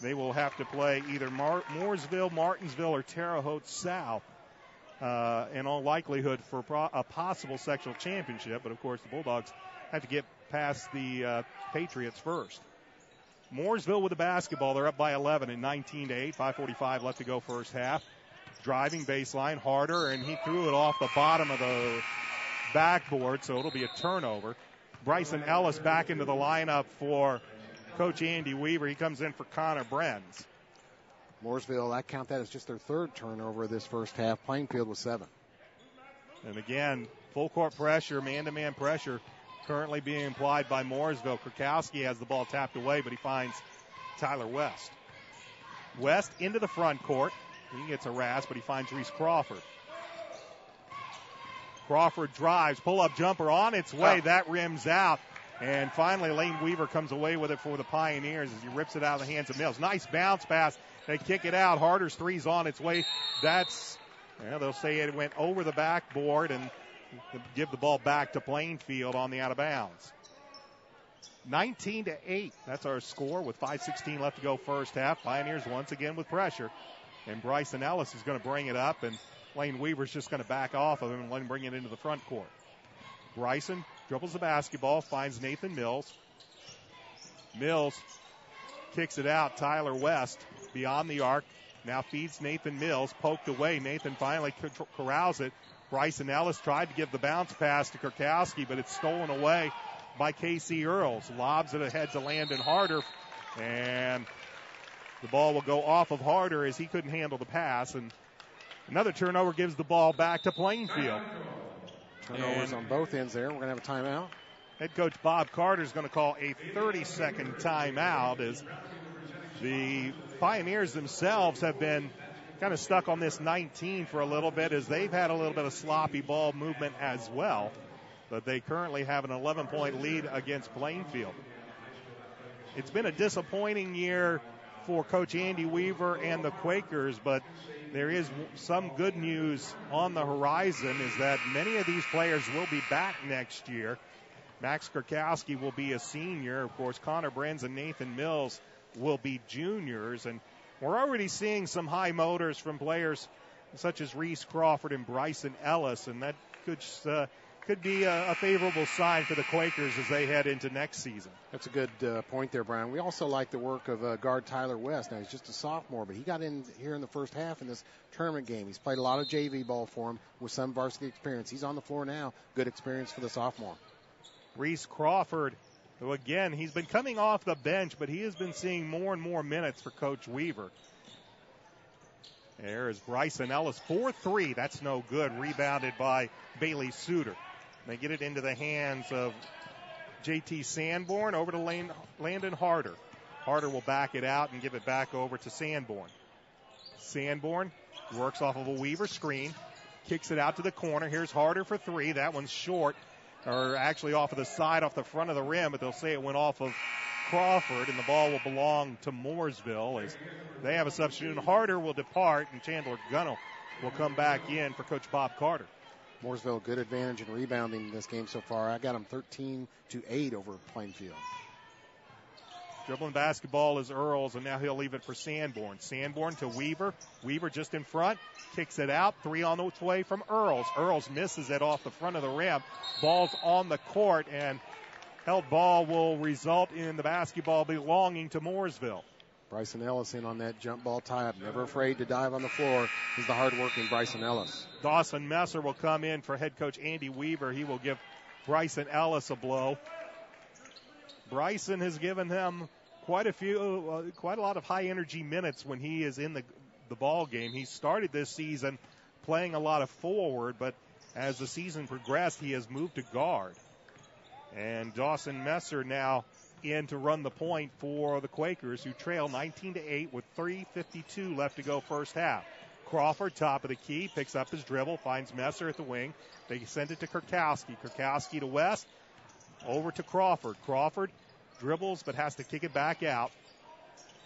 they will have to play either Mooresville, Martinsville, or Terre Haute South. In all likelihood for a possible sectional championship. But, of course, the Bulldogs have to get past the Patriots first. Mooresville with the basketball. They're up by 11 at 19-8. 5:45 left to go first half. Driving baseline, Harder, and he threw it off the bottom of the backboard, so it'll be a turnover. Bryson Ellis back into the lineup for Coach Andy Weaver. He comes in for Connor Brenz. Mooresville, I count that as just their third turnover this first half. Plainfield was 7. And again, full court pressure, man-to-man pressure currently being applied by Mooresville. Krakowski has the ball tapped away, but he finds Tyler West. West into the front court. He gets harassed, but he finds Reese Crawford. Crawford drives, pull-up jumper on its way. That rims out. And finally, Lane Weaver comes away with it for the Pioneers as he rips it out of the hands of Mills. Nice bounce pass. They kick it out. Harder's three's on its way. They'll say it went over the backboard and give the ball back to Plainfield on the out of bounds. 19-8. That's our score with 5:16 left to go first half. Pioneers once again with pressure. And Bryson Ellis is going to bring it up, and Lane Weaver's just going to back off of him and let him bring it into the front court. Bryson dribbles the basketball, finds Nathan Mills. Mills kicks it out. Tyler West beyond the arc. Now feeds Nathan Mills. Poked away. Nathan finally corrals it. Bryson Ellis tried to give the bounce pass to Kurkowski, but it's stolen away by Casey Earls. Lobs it ahead to Landon Harder, and the ball will go off of Harder as he couldn't handle the pass. And another turnover gives the ball back to Plainfield. Turnovers on both ends there. We're going to have a timeout. Head coach Bob Carter is going to call a 30-second timeout as the Pioneers themselves have been kind of stuck on this 19 for a little bit as they've had a little bit of sloppy ball movement as well. But they currently have an 11-point lead against Plainfield. It's been a disappointing year for Coach Andy Weaver and the Quakers, but there is some good news on the horizon is that many of these players will be back next year. Max Kurkowski will be a senior. Of course, Connor Brenz and Nathan Mills will be juniors. And we're already seeing some high motors from players such as Reese Crawford and Bryson Ellis, and that could be a favorable sign for the Quakers as they head into next season. That's a good point there, Brian. We also like the work of guard Tyler West. Now, he's just a sophomore, but he got in here in the first half in this tournament game. He's played a lot of JV ball for him with some varsity experience. He's on the floor now. Good experience for the sophomore. Reese Crawford, who again, he's been coming off the bench, but he has been seeing more and more minutes for Coach Weaver. There is Bryson Ellis, 4-3. That's no good. Rebounded by Bailey Suter. They get it into the hands of J.T. Sanborn over to Landon Harder. Harder will back it out and give it back over to Sanborn. Sanborn works off of a Weaver screen, kicks it out to the corner. Here's Harder for three. That one's short, or actually off of the side, off the front of the rim, but they'll say it went off of Crawford, and the ball will belong to Mooresville as they have a substitute. Harder will depart, and Chandler Gunnell will come back in for Coach Bob Carter. Mooresville, good advantage in rebounding in this game so far. I got them 13-8 over Plainfield. Dribbling basketball is Earls, and now he'll leave it for Sanborn. Sanborn to Weaver. Weaver just in front, kicks it out. Three on its way from Earls. Earls misses it off the front of the rim. Ball's on the court, and held ball will result in the basketball belonging to Mooresville. Bryson Ellis in on that jump ball tie-up. Never afraid to dive on the floor is the hard-working Bryson Ellis. Dawson Messer will come in for head coach Andy Weaver. He will give Bryson Ellis a blow. Bryson has given them quite a lot of high-energy minutes when he is in the ball game. He started this season playing a lot of forward, but as the season progressed, he has moved to guard. And Dawson Messer now in to run the point for the Quakers, who trail 19-8 with 3:52 left to go first half. Crawford, top of the key, picks up his dribble, finds Messer at the wing. They send it to Kurkowski. Kurkowski to West, over to Crawford. Crawford dribbles but has to kick it back out,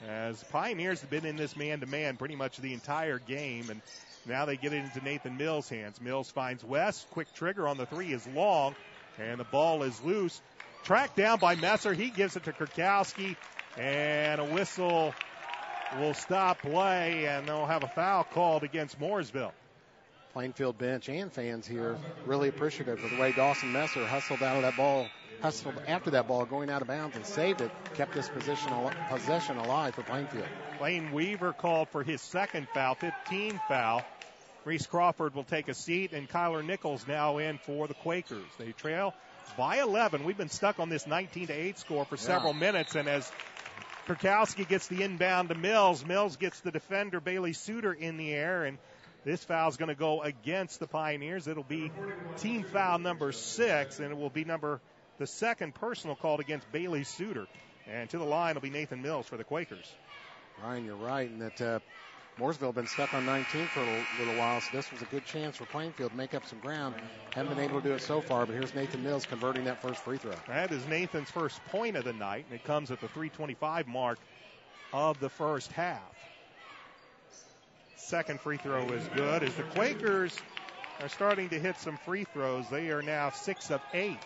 as Pioneers have been in this man-to-man pretty much the entire game, and now they get it into Nathan Mills' hands. Mills finds West. Quick trigger on the three is long, and the ball is loose. Tracked down by Messer. He gives it to Kurkowski, and a whistle will stop play, and they'll have a foul called against Mooresville. Plainfield bench and fans here really appreciative of the way Dawson Messer hustled after that ball going out of bounds and saved it, kept this possession alive for Plainfield. Lane Weaver called for his second foul, 15th foul. Reese Crawford will take a seat, and Kyler Nichols now in for the Quakers. They trail by 11. We've been stuck on this 19-8 score for several minutes, and as Kurkowski gets the inbound to Mills, Mills gets the defender Bailey Suter in the air, and this foul is going to go against the Pioneers. It'll be team foul number 6, and it will be the second personal called against Bailey Suter. And to the line will be Nathan Mills for the Quakers. Ryan, you're right, and that Mooresville been stuck on 19 for a little while, so this was a good chance for Plainfield to make up some ground. Haven't been able to do it so far, but here's Nathan Mills converting that first free throw. That is Nathan's first point of the night, and it comes at the 3:25 mark of the first half. Second free throw is good as the Quakers are starting to hit some free throws. They are now 6 of 8.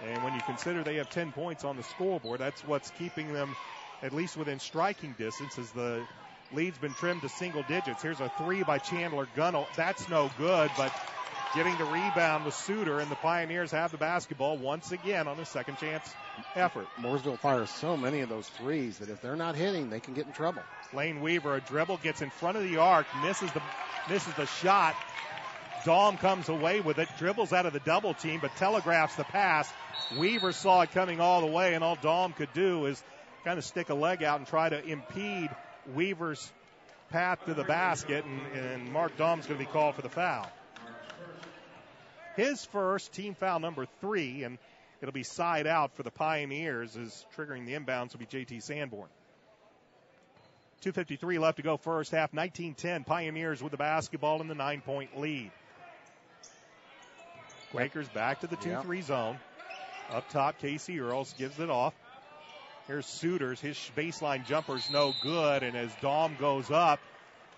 And when you consider they have 10 points on the scoreboard, that's what's keeping them at least within striking distance as the lead's been trimmed to single digits. Here's a three by Chandler Gunnell. That's no good, but getting the rebound was Suter, and the Pioneers have the basketball once again on a second chance effort. Mooresville fires so many of those threes that if they're not hitting, they can get in trouble. Lane Weaver, a dribble, gets in front of the arc, misses the shot. Dahm comes away with it, dribbles out of the double team, but telegraphs the pass. Weaver saw it coming all the way, and all Dahm could do is kind of stick a leg out and try to impede Weaver's path to the basket, and Mark Dahm's going to be called for the foul. His first, team foul number 3, and it'll be side out for the Pioneers, as triggering the inbounds will be J.T. Sanborn. 2:53 left to go first half, 19-10. Pioneers with the basketball in the 9-point lead. Quakers back to the 2-3 zone. Up top, Casey Earls gives it off. Here's Suters. His baseline jumper's no good, and as Dahm goes up,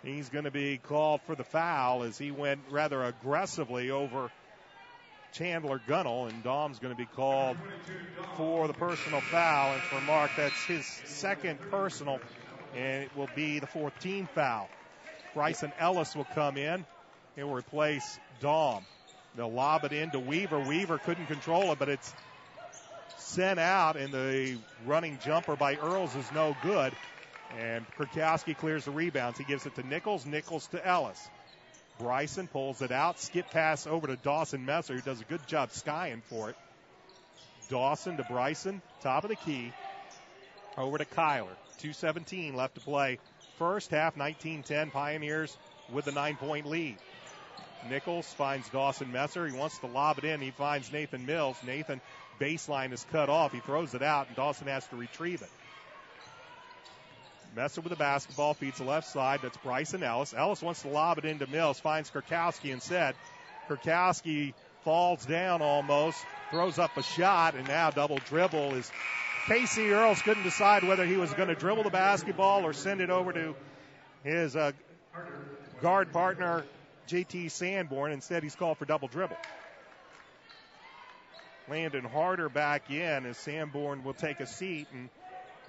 he's going to be called for the foul as he went rather aggressively over Chandler Gunnell, and Dahm's going to be called for the personal foul. And for Mark, that's his second personal, and it will be the 4th team foul. Bryson Ellis will come in. He'll replace Dahm. They'll lob it into Weaver. Weaver couldn't control it, but it's sent out, and the running jumper by Earls is no good. And Kurkowski clears the rebounds. He gives it to Nichols. Nichols to Ellis. Bryson pulls it out. Skip pass over to Dawson Messer, who does a good job skying for it. Dawson to Bryson, top of the key. Over to Kyler. 2:17 left to play. First half, 19-10. Pioneers with the 9-point lead. Nichols finds Dawson Messer. He wants to lob it in. He finds Nathan Mills. Nathan, baseline is cut off. He throws it out, and Dawson has to retrieve it. Messer with the basketball, feeds the left side. That's Bryson Ellis. Ellis wants to lob it into Mills, finds Kurkowski instead. Kurkowski falls down almost, throws up a shot, and now double dribble is Casey Earls couldn't decide whether he was going to dribble the basketball or send it over to his guard partner, J.T. Sanborn. Instead, he's called for double dribble. Landon Harder back in as Sanborn will take a seat, and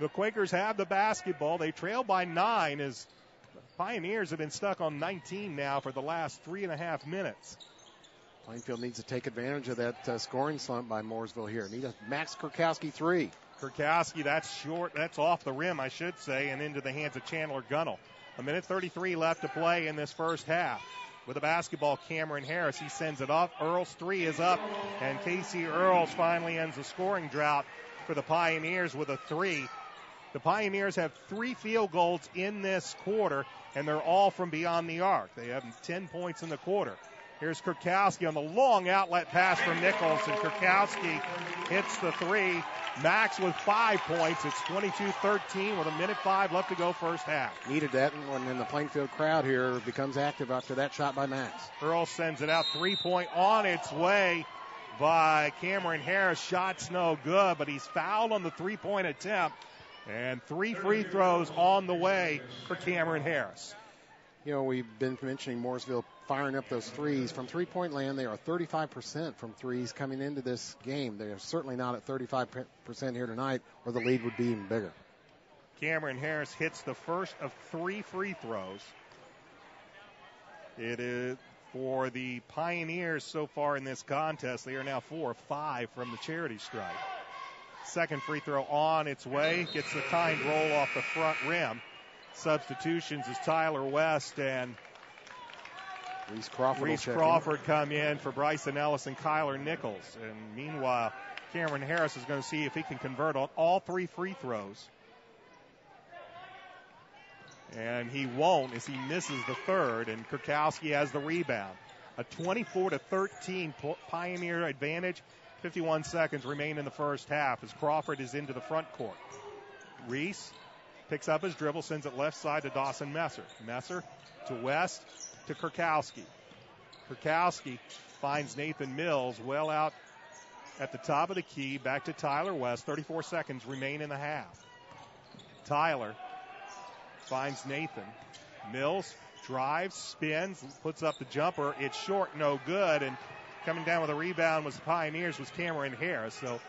the Quakers have the basketball. They trail by 9 as Pioneers have been stuck on 19 now for the last 3.5 minutes. Plainfield needs to take advantage of that scoring slump by Mooresville here. Need a Max Kurkowski 3. Kurkowski, that's short. That's off the rim, I should say, and into the hands of Chandler Gunnell. 1:33 left to play in this first half. With the basketball, Cameron Harris. He sends it off. Earls' 3 is up, and Casey Earls finally ends the scoring drought for the Pioneers with a 3. The Pioneers have 3 field goals in this quarter, and they're all from beyond the arc. They have 10 points in the quarter. Here's Kurkowski on the long outlet pass from Nichols, and Kurkowski hits the 3. Max with 5 points. It's 22-13 with 1:05 left to go first half. Needed that, and then the Plainfield crowd here becomes active after that shot by Max. Earl sends it out. 3-point on its way by Cameron Harris. Shot's no good, but he's fouled on the 3-point attempt. And 3 free throws on the way for Cameron Harris. You know, we've been mentioning Mooresville firing up those threes. From three-point land, they are 35% from threes coming into this game. They are certainly not at 35% here tonight, or the lead would be even bigger. Cameron Harris hits the first of 3 free throws. It is for the Pioneers so far in this contest. They are now 4 of 5 from the charity stripe. Second free throw on its way. Gets the timed roll off the front rim. Substitutions is Tyler West and Reese Crawford come in for Bryson Ellis and Kyler Nichols. And meanwhile, Cameron Harris is going to see if he can convert on all 3 free throws. And he won't as he misses the third, and Kurkowski has the rebound. A 24-13 Pioneer advantage. 51 seconds remain in the first half as Crawford is into the front court. Reese Picks up his dribble, sends it left side to Dawson Messer. Messer to West to Kurkowski. Kurkowski finds Nathan Mills well out at the top of the key. Back to Tyler West. 34 seconds remain in the half. Tyler finds Nathan. Mills drives, spins, puts up the jumper. It's short, no good. And coming down with a rebound was the Pioneers was Cameron Harris. So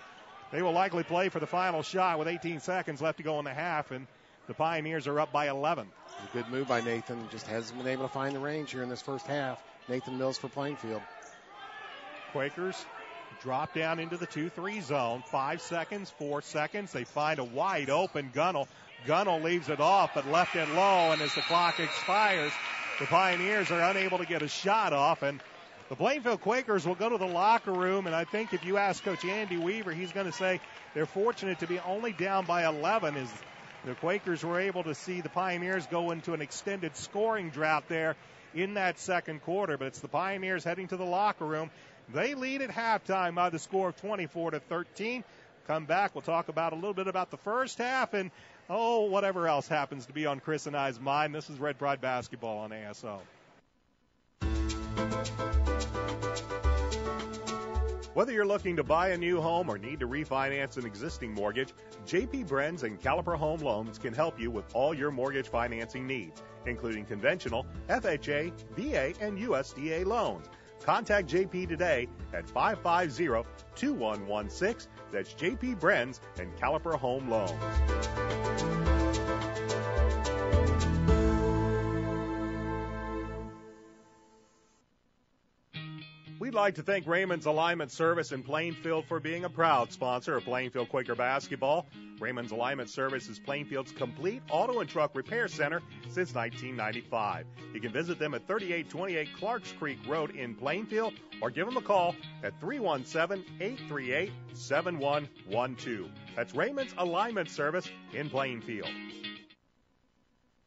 they will likely play for the final shot with 18 seconds left to go in the half. And the Pioneers are up by 11. A good move by Nathan. Just hasn't been able to find the range here in this first half. Nathan Mills for Plainfield. Quakers drop down into the 2-3 zone. 5 seconds, 4 seconds. They find a wide open Gunnell. Gunnell leaves it off, but left it low, and as the clock expires, the Pioneers are unable to get a shot off, and the Plainfield Quakers will go to the locker room, and I think if you ask Coach Andy Weaver, he's going to say they're fortunate to be only down by 11 as the Quakers were able to see the Pioneers go into an extended scoring drought there in that second quarter, but it's the Pioneers heading to the locker room. They lead at halftime by the score of 24-13. Come back, we'll talk about a little bit about the first half and whatever else happens to be on Chris and I's mind. This is Red Pride Basketball on ASO. Whether you're looking to buy a new home or need to refinance an existing mortgage, J.P. Brenz and Caliper Home Loans can help you with all your mortgage financing needs, including conventional, FHA, VA, and USDA loans. Contact JP today at 550-2116. That's JP Brenz and Caliper Home Loans. We'd like to thank Raymond's Alignment Service in Plainfield for being a proud sponsor of Plainfield Quaker basketball. Raymond's Alignment Service is Plainfield's complete auto and truck repair center since 1995. You can visit them at 3828 Clarks Creek Road in Plainfield or give them a call at 317-838-7112. That's Raymond's Alignment Service in Plainfield.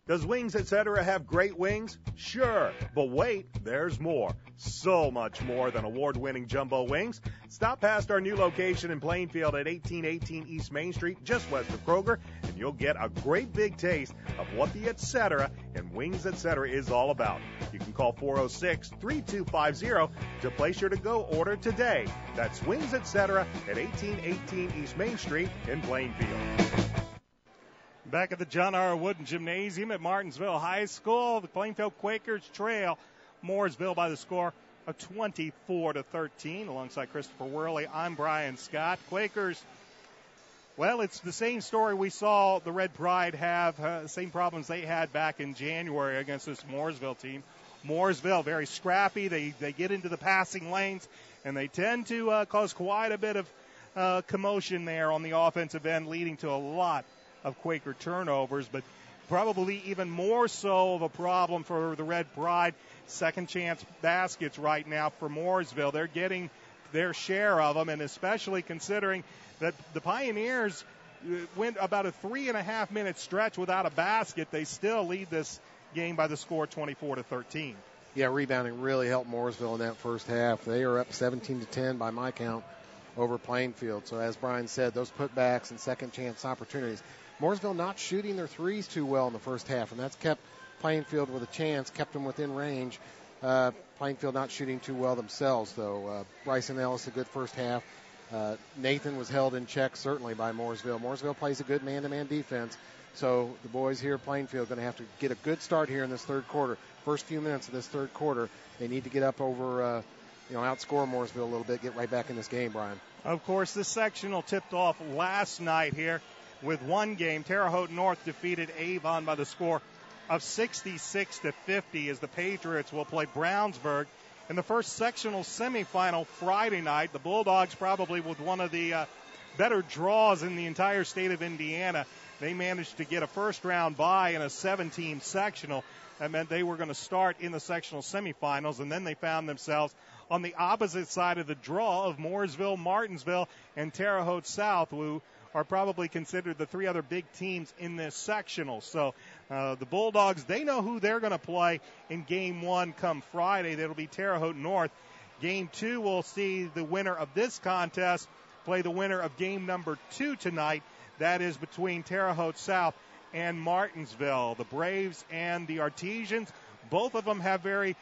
Does Wings Etc. have great wings? Sure, but wait, there's more. So much more than award-winning jumbo wings. Stop past our new location in Plainfield at 1818 East Main Street, just west of Kroger, and you'll get a great big taste of what the Etc. and Wings Etc. is all about. You can call 406-3250 to place your to-go order today. That's Wings Etc. at 1818 East Main Street in Plainfield. Back at the John R. Wooden Gymnasium at Martinsville High School, the Plainfield Quakers trail Mooresville by the score of 24-13. Alongside Christopher Worley, I'm Brian Scott. Quakers, well, it's the same story we saw the Red Pride have, same problems they had back in January against this Mooresville team. Mooresville, very scrappy. They get into the passing lanes, and they tend to cause quite a bit of commotion there on the offensive end, leading to a lot of Quaker turnovers, but probably even more so of a problem for the Red Pride. Second chance baskets right now for Mooresville. They're getting their share of them, and especially considering that the Pioneers went about a 3.5-minute stretch without a basket. They still lead this game by the score 24-13. Yeah, rebounding really helped Mooresville in that first half. They are up 17-10 by my count over Plainfield. So as Brian said, those putbacks and second chance opportunities. Mooresville not shooting their threes too well in the first half, and that's kept Plainfield with a chance, kept them within range. Plainfield not shooting too well themselves, though. Bryson Ellis, a good first half. Nathan was held in check, certainly, by Mooresville. Mooresville plays a good man-to-man defense, so the boys here at Plainfield are going to have to get a good start here in this third quarter. First few minutes of this third quarter, they need to get up over, outscore Mooresville a little bit, get right back in this game, Brian. Of course, this sectional tipped off last night here with one game. Terre Haute North defeated Avon by the score of 66-50 as the Patriots will play Brownsburg in the first sectional semifinal Friday night. The Bulldogs probably with one of the better draws in the entire state of Indiana. They managed to get a first-round bye in a 7-team sectional. That meant they were going to start in the sectional semifinals, and then they found themselves on the opposite side of the draw of Mooresville, Martinsville, and Terre Haute South, who are probably considered the three other big teams in this sectional. So the Bulldogs, they know who they're going to play in Game 1 come Friday. That'll be Terre Haute North. Game 2 will see the winner of this contest play the winner of Game number 2 tonight. That is between Terre Haute South and Martinsville. The Braves and the Artesians, both of them have very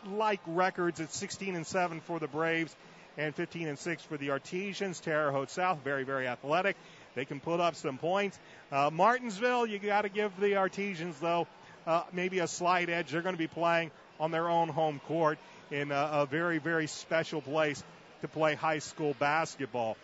like records at 16-7 for the Braves and 15-6 for the Artesians. Terre Haute South, very, very athletic. They can put up some points. Martinsville, you got to give the Artesians, though, maybe a slight edge. They're going to be playing on their own home court in a very, very special place to play high school basketball.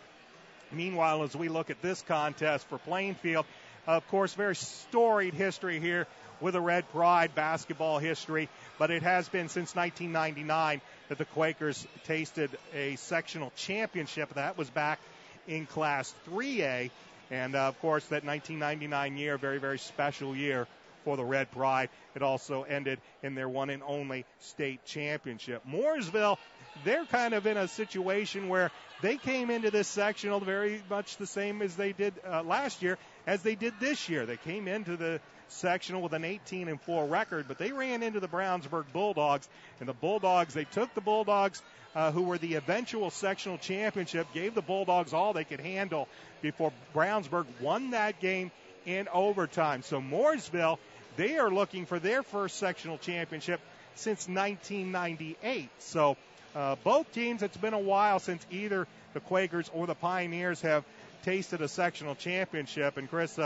Meanwhile, as we look at this contest for Plainfield, of course, very storied history here with the Red Pride basketball history, but it has been since 1999 that the Quakers tasted a sectional championship. That was back in Class 3A, and of course that 1999 year, very, very special year for the Red Pride. It also ended in their one and only state championship. Mooresville, they're kind of in a situation where they came into this sectional very much the same as they did last year as they did this year. They came into the sectional with an 18-4 record, but they ran into the Brownsburg Bulldogs, and the Bulldogs, they took the Bulldogs, who were the eventual sectional championship, gave the Bulldogs all they could handle before Brownsburg won that game in overtime. So Mooresville, they are looking for their first sectional championship since 1998. So both teams, it's been a while since either the Quakers or the Pioneers have tasted a sectional championship. And Chris,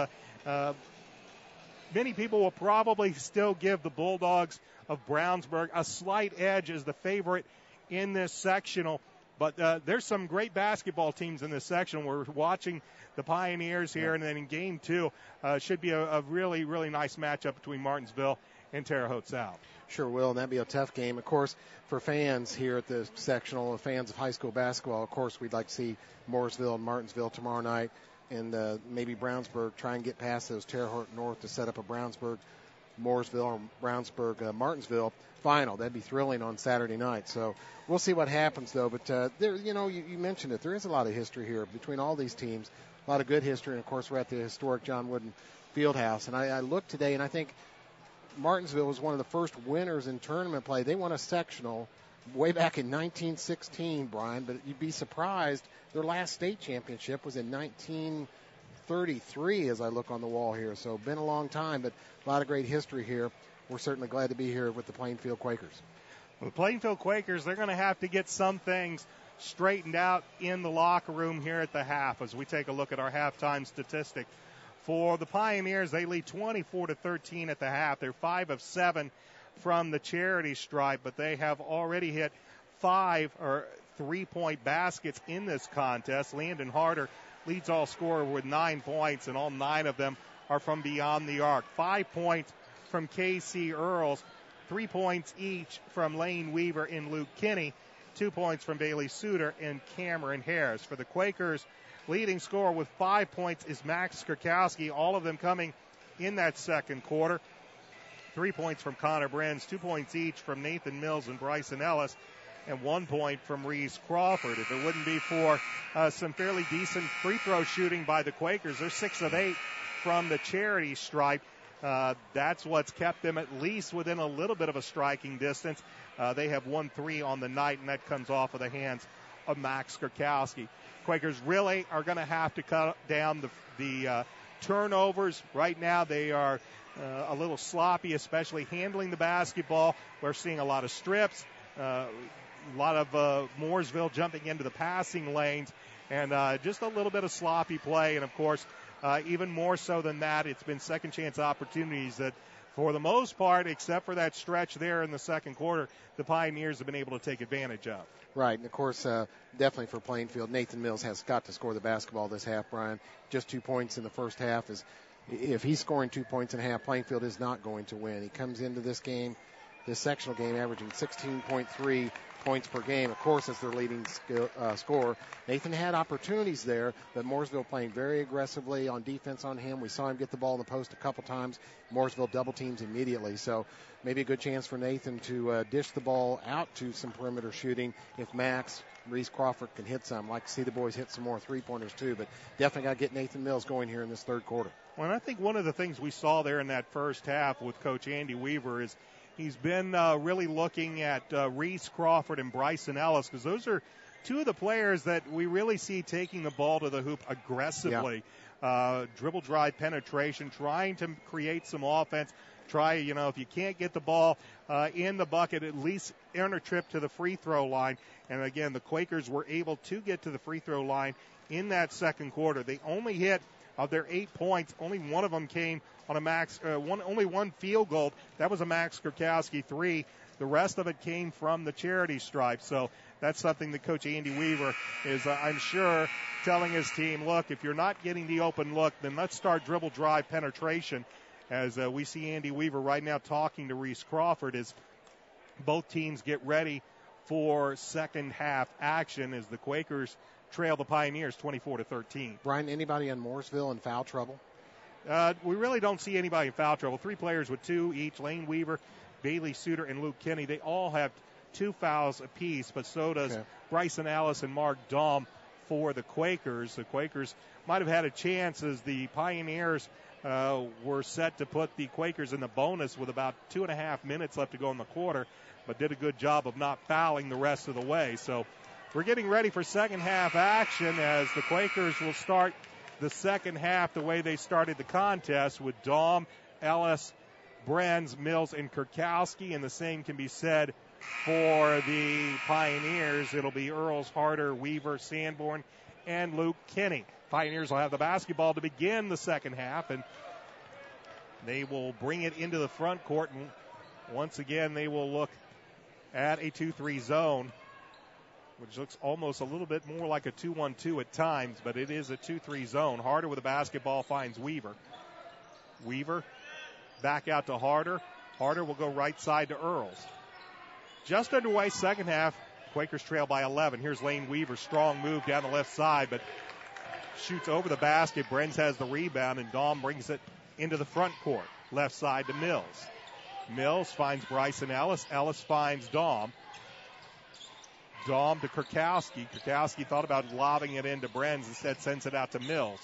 many people will probably still give the Bulldogs of Brownsburg a slight edge as the favorite in this sectional. But there's some great basketball teams in this section. We're watching the Pioneers here, and then in Game 2 should be a really, really nice matchup between Martinsville and Terre Haute South. Sure will, and that'd be a tough game. Of course, for fans here at the sectional, fans of high school basketball, of course, we'd like to see Mooresville and Martinsville tomorrow night, and maybe Brownsburg try and get past those Terre Haute North to set up a Brownsburg, Mooresville, or Brownsburg, Martinsville final. That'd be thrilling on Saturday night. So we'll see what happens, though. But there, you mentioned it. There is a lot of history here between all these teams. A lot of good history, and of course, we're at the historic John Wooden Fieldhouse. And I looked today, and I think Martinsville was one of the first winners in tournament play. They won a sectional way back in 1916, Brian, but you'd be surprised. Their last state championship was in 1933, as I look on the wall here. So been a long time, but a lot of great history here. We're certainly glad to be here with the Plainfield Quakers. Well, the Plainfield Quakers, they're going to have to get some things straightened out in the locker room here at the half as we take a look at our halftime statistic. For the Pioneers, they lead 24-13 at the half. They're 5 of 7 from the charity stripe, but they have already hit 5 or 3-point baskets in this contest. Landon Harder leads all scorer with 9 points, and all 9 of them are from beyond the arc. 5 points from K.C. Earls, 3 points each from Lane Weaver and Luke Kinney, 2 points from Bailey Suter and Cameron Harris. For the Quakers, leading scorer with 5 points is Max Krakowski, all of them coming in that second quarter. 3 points from Connor Brenz, 2 points each from Nathan Mills and Bryson Ellis, and 1 point from Reese Crawford. If it wouldn't be for some fairly decent free throw shooting by the Quakers, they're 6 of 8 from the charity stripe. That's what's kept them at least within a little bit of a striking distance. They have 1 3 on the night, and that comes off of the hands of Max Krakowski. Quakers really are going to have to cut down the turnovers. Right now they are a little sloppy, especially handling the basketball. We're seeing a lot of strips, a lot of Mooresville jumping into the passing lanes, and just a little bit of sloppy play. And, of course, even more so than that, it's been second chance opportunities that, for the most part, except for that stretch there in the second quarter, the Pioneers have been able to take advantage of. Right, and of course, definitely for Plainfield, Nathan Mills has got to score the basketball this half, Brian. Just 2 points in the first half. If he's scoring 2 points in a half, Plainfield is not going to win. He comes into this game, this sectional game, averaging 16.3 points per game, of course, as their leading scorer. Nathan had opportunities there, but Mooresville playing very aggressively on defense on him. We saw him get the ball in the post a couple times. Mooresville double teams immediately. So maybe a good chance for Nathan to dish the ball out to some perimeter shooting if Max, Reese Crawford can hit some. I'd like to see the boys hit some more three-pointers too, but definitely got to get Nathan Mills going here in this third quarter. Well, and I think one of the things we saw there in that first half with Coach Andy Weaver is he's been really looking at Reese Crawford and Bryson Ellis, because those are two of the players that we really see taking the ball to the hoop aggressively. dribble drive penetration, trying to create some offense. Try, if you can't get the ball in the bucket, at least earn a trip to the free throw line. And again, the Quakers were able to get to the free throw line in that second quarter. They only hit, of their 8 points, only one of them came on only one field goal. That was a Max Kurkowski 3. The rest of it came from the charity stripe. So that's something that Coach Andy Weaver is, I'm sure, telling his team, look, if you're not getting the open look, then let's start dribble drive penetration. As we see Andy Weaver right now talking to Reese Crawford as both teams get ready for second half action as the Quakers trail the Pioneers 24-13. Brian, anybody in Mooresville in foul trouble? We really don't see anybody in foul trouble. 3 players with 2 each, Lane Weaver, Bailey Suter, and Luke Kinney. They all have 2 fouls apiece, but so does Bryson Ellis and Mark Daum for the Quakers. The Quakers might have had a chance as the Pioneers were set to put the Quakers in the bonus with about 2.5 minutes left to go in the quarter, but did a good job of not fouling the rest of the way. So we're getting ready for second half action as the Quakers will start the second half the way they started the contest with Daum, Ellis, Brenz, Mills, and Kurkowski, and the same can be said for the Pioneers. It'll be Earls, Harder, Weaver, Sanborn, and Luke Kinney. Pioneers will have the basketball to begin the second half, and they will bring it into the front court, and once again they will look at a 2-3 zone, which looks almost a little bit more like a 2-1-2 at times, but it is a 2-3 zone. Harder with the basketball finds Weaver. Weaver back out to Harder. Harder will go right side to Earls. Just underway second half. Quakers trail by 11. Here's Lane Weaver. Strong move down the left side, but shoots over the basket. Brenz has the rebound, and Daum brings it into the front court. Left side to Mills. Mills finds Bryson Ellis. Ellis finds Daum. Daum to Kurkowski. Kurkowski thought about lobbing it into Brenz. Instead sends it out to Mills.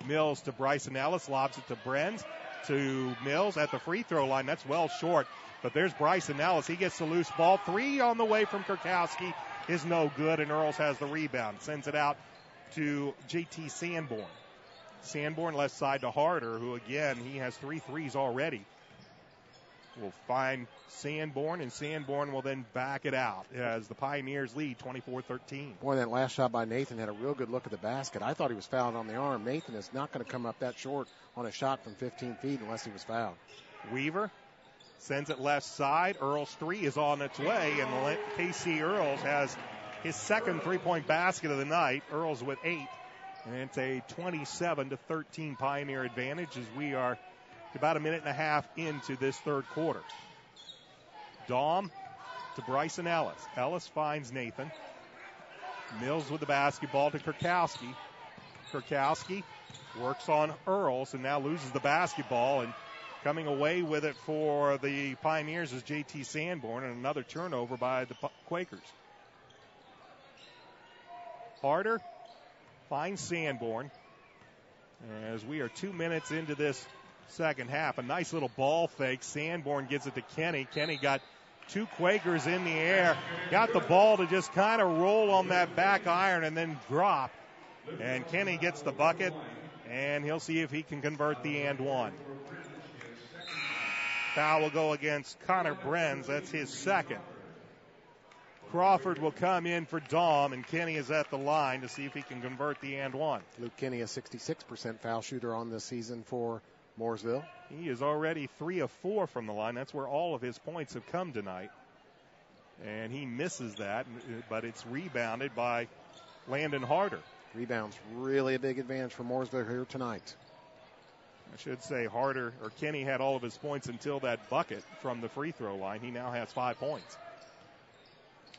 Mills to Bryson Ellis. Lobs it to Brenz. To Mills at the free throw line. That's well short. But there's Bryson Ellis. He gets the loose ball. 3 on the way from Kurkowski is no good, and Earls has the rebound. Sends it out to J.T. Sanborn. Sanborn left side to Harder, who, again, he has 3 threes already. Will find Sanborn, and Sanborn will then back it out as the Pioneers lead 24-13. Boy, that last shot by Nathan had a real good look at the basket. I thought he was fouled on the arm. Nathan is not going to come up that short on a shot from 15 feet unless he was fouled. Weaver sends it left side. Earls' 3 is on its way, and KC Earls has his second three-point basket of the night. Earls with 8, and it's a 27-13 Pioneer advantage as we are about a minute and a half into this third quarter. Daum to Bryson Ellis. Ellis finds Nathan. Mills with the basketball to Kurkowski. Kurkowski works on Earls and now loses the basketball, and coming away with it for the Pioneers is J.T. Sanborn, and another turnover by the Quakers. Harder finds Sanborn as we are 2 minutes into this second half. A nice little ball fake. Sanborn gives it to Kenny. Kenny got 2 Quakers in the air. Got the ball to just kind of roll on that back iron and then drop. And Kenny gets the bucket, and he'll see if he can convert the and one. Foul will go against Connor Brenz. That's his second. Crawford will come in for Daum, and Kenny is at the line to see if he can convert the and one. Luke Kenny, a 66% foul shooter on this season for Mooresville. He is already 3 of 4 from the line. That's where all of his points have come tonight. And he misses that, but it's rebounded by Landon Harder. Rebounds really a big advantage for Mooresville here tonight. I should say Kenny had all of his points until that bucket from the free throw line. He now has 5 points.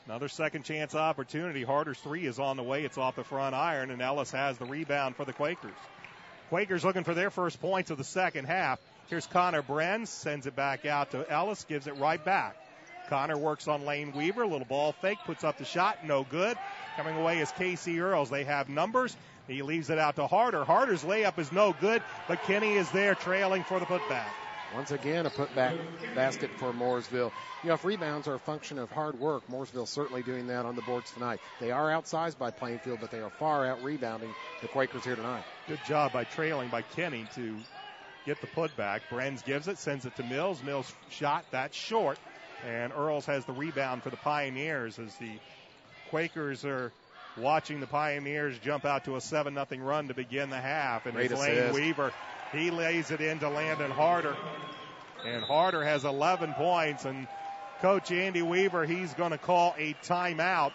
Another second chance opportunity. Harder's 3 is on the way. It's off the front iron, and Ellis has the rebound for the Quakers. Quakers looking for their first points of the second half. Here's Connor Brenz, sends it back out to Ellis, gives it right back. Connor works on Lane Weaver, a little ball fake, puts up the shot, no good. Coming away is KC Earls. They have numbers. He leaves it out to Harder. Harder's layup is no good, but Kenny is there trailing for the putback. Once again, a putback basket for Mooresville. You know, if rebounds are a function of hard work, Mooresville certainly doing that on the boards tonight. They are outsized by Plainfield, but they are far out rebounding the Quakers here tonight. Good job by trailing by Kenny to get the putback. Brenz gives it, sends it to Mills. Mills shot, that's short. And Earls has the rebound for the Pioneers as the Quakers are watching the Pioneers jump out to a 7-0 run to begin the half. And it's Lane Weaver. He lays it into Landon Harder. And Harder has 11 points. And Coach Andy Weaver, he's going to call a timeout.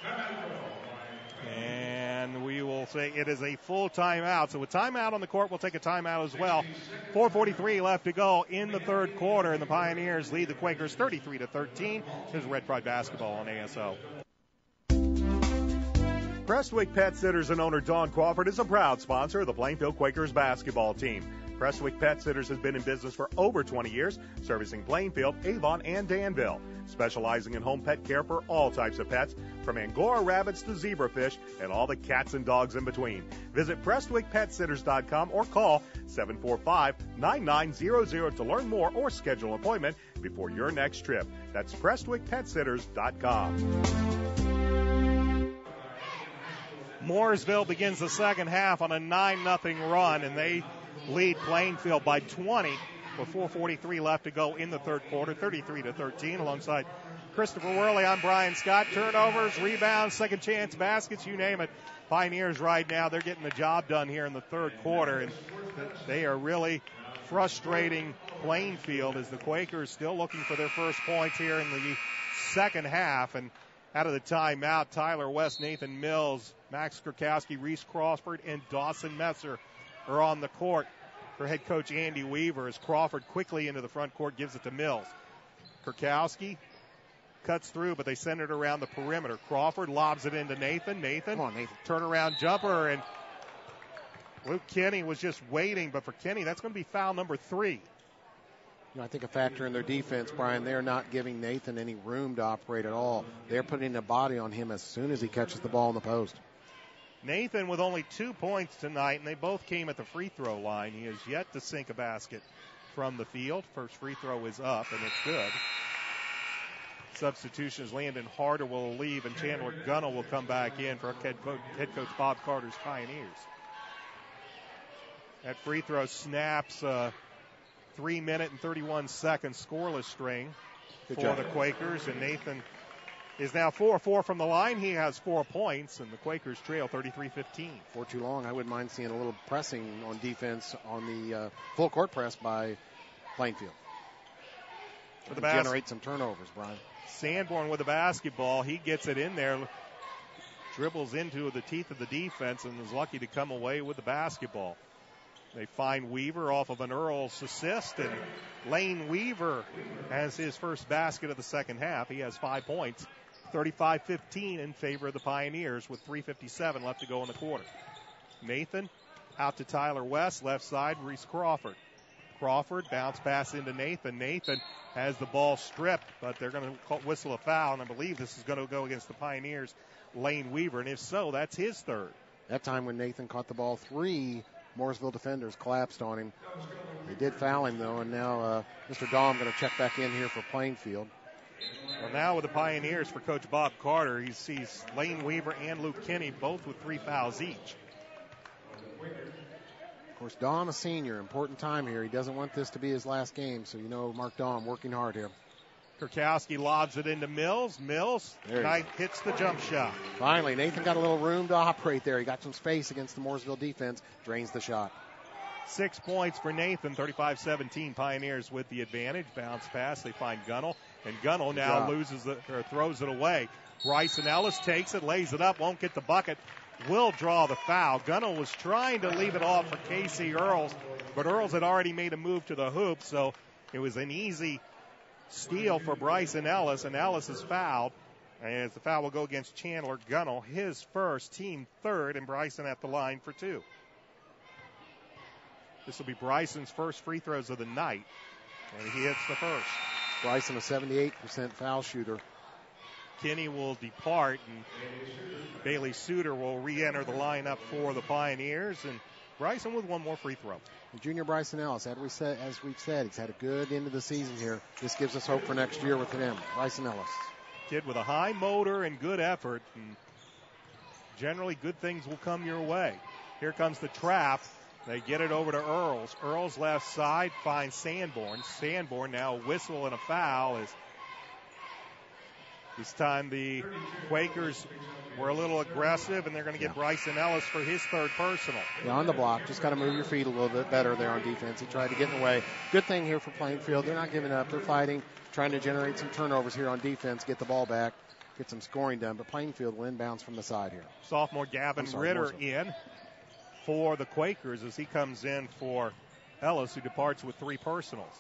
And we will say it is a full timeout. So with timeout on the court, we'll take a timeout as well. 4:43 left to go in the third quarter, and the Pioneers lead the Quakers 33-13. Here's Red Pride basketball on ASO. Prestwick Pet Sitters and owner Dawn Crawford is a proud sponsor of the Plainfield Quakers basketball team. Prestwick Pet Sitters has been in business for over 20 years, servicing Plainfield, Avon, and Danville, specializing in home pet care for all types of pets, from Angora rabbits to zebrafish and all the cats and dogs in between. Visit PrestwickPetSitters.com or call 745-9900 to learn more or schedule an appointment before your next trip. That's PrestwickPetSitters.com. Mooresville begins the second half on a 9-0 run, and they lead Plainfield by 20 with 4:43 left to go in the third quarter, 33-13. Alongside Christopher Worley, I'm Brian Scott. Turnovers, rebounds, second chance baskets, you name it. Pioneers right now, they're getting the job done here in the third quarter, and they are really frustrating Plainfield as the Quakers still looking for their first points here in the second half. And out of the timeout, Tyler West, Nathan Mills, Max Kurkowski, Reese Crawford, and Dawson Messer are on the court for head coach Andy Weaver as Crawford quickly into the front court gives it to Mills. Kurkowski cuts through, but they send it around the perimeter. Crawford lobs it into Nathan. Come on, Nathan. Turnaround jumper, and Luke Kenny was just waiting, but for Kenny, that's going to be foul number 3. I think a factor in their defense, Brian, they're not giving Nathan any room to operate at all. They're putting a body on him as soon as he catches the ball in the post. Nathan with only 2 points tonight, and they both came at the free throw line. He has yet to sink a basket from the field. First free throw is up, and it's good. Substitutions, Landon Harder will leave, and Chandler Gunnell will come back in for head coach Bob Carter's Pioneers. That free throw snaps 3-minute and 31-second scoreless string for the Quakers, and Nathan is now 4-4 from the line. He has 4 points, and the Quakers trail 33-15. For too long, I wouldn't mind seeing a little pressing on defense on the full court press by Plainfield. To generate some turnovers, Brian. Sanborn with the basketball. He gets it in there, dribbles into the teeth of the defense, and is lucky to come away with the basketball. They find Weaver off of an Earls assist, and Lane Weaver has his first basket of the second half. He has 5 points, 35-15 in favor of the Pioneers with 3:57 left to go in the quarter. Nathan out to Tyler West, left side, Reese Crawford. Crawford bounce pass into Nathan. Nathan has the ball stripped, but they're going to whistle a foul, and I believe this is going to go against the Pioneers' Lane Weaver, and if so, that's his third. That time when Nathan caught the ball, 3 Mooresville defenders collapsed on him. They did foul him, though, and now Mr. Dahm going to check back in here for Plainfield. Well, now with the Pioneers for Coach Bob Carter, he sees Lane Weaver and Luke Kenny both with 3 fouls each. Of course, Dahm, a senior, important time here. He doesn't want this to be his last game, so you know Mark Dahm working hard here. Kurkowski lobs it into Mills. Mills hits the jump shot. Finally, Nathan got a little room to operate there. He got some space against the Mooresville defense, drains the shot. 6 points for Nathan, 35-17. Pioneers with the advantage. Bounce pass. They find Gunnell, and Gunnell now throws it away. Bryson Ellis takes it, lays it up, won't get the bucket, will draw the foul. Gunnell was trying to leave it off for Casey Earls, but Earls had already made a move to the hoop, so it was an easy steal for Bryson Ellis, and Ellis is fouled. As the foul will go against Chandler Gunnell, his first, team third, and Bryson at the line for 2. This will be Bryson's first free throws of the night, and he hits the first. Bryson, a 78% foul shooter. Kenny will depart, and Bailey Suter will re-enter the lineup for the Pioneers, and Bryson with 1 more free throw. Junior Bryson Ellis, as we've said, he's had a good end of the season here. This gives us hope for next year with him. Bryson Ellis. Kid with a high motor and good effort, and generally good things will come your way. Here comes the trap. They get it over to Earls. Earls left side finds Sanborn. Sanborn now a whistle and a foul. This time the Quakers were a little aggressive, and they're going to get Bryson Ellis for his third personal. Yeah, on the block. Just got to move your feet a little bit better there on defense. He tried to get in the way. Good thing here for Plainfield. They're not giving up. They're fighting, trying to generate some turnovers here on defense, get the ball back, get some scoring done. But Plainfield will inbounds from the side here. Sophomore Gavin Ritter in for the Quakers as he comes in for Ellis, who departs with 3 personals.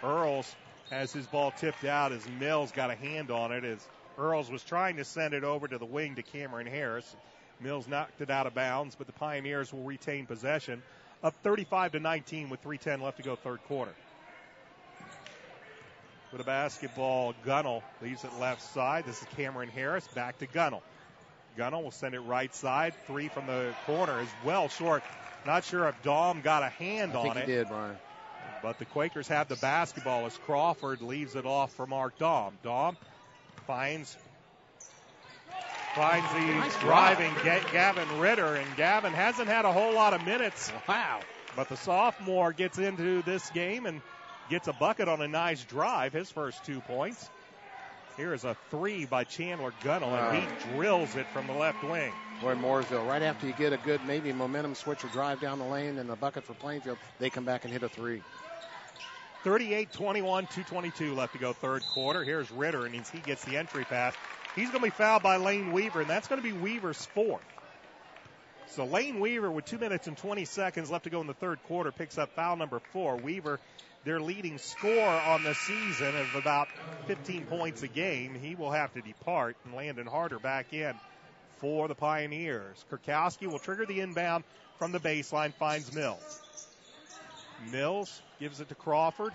Earls has his ball tipped out as Mills got a hand on it as Earls was trying to send it over to the wing to Cameron Harris. Mills knocked it out of bounds, but the Pioneers will retain possession, up 35-19 with 3:10 left to go third quarter. With a basketball, Gunnell leaves it left side. This is Cameron Harris, back to Gunnell. Gunnell will send it right side. 3 from the corner is well short. Not sure if Daum got a hand on it. I think he did, Brian. But the Quakers have the basketball as Crawford leaves it off for Mark Daum. Daum finds the nice driving Gavin Ritter, and Gavin hasn't had a whole lot of minutes. Wow. But the sophomore gets into this game and gets a bucket on a nice drive, his first 2 points. Here is a 3 by Chandler Gunnell, and he drills it from the left wing. Boy, Mooresville, right after you get a good maybe momentum switch or drive down the lane and a bucket for Plainfield, they come back and hit a 3. 38-21, 2:22 left to go third quarter. Here's Ritter, and he gets the entry pass. He's going to be fouled by Lane Weaver, and that's going to be Weaver's 4th. So Lane Weaver, with 2 minutes and 20 seconds left to go in the third quarter, picks up foul number 4. Weaver, their leading scorer on the season of about 15 points a game. He will have to depart, and Landon Harder back in for the Pioneers. Kurkowski will trigger the inbound from the baseline, finds Mills. Mills gives it to Crawford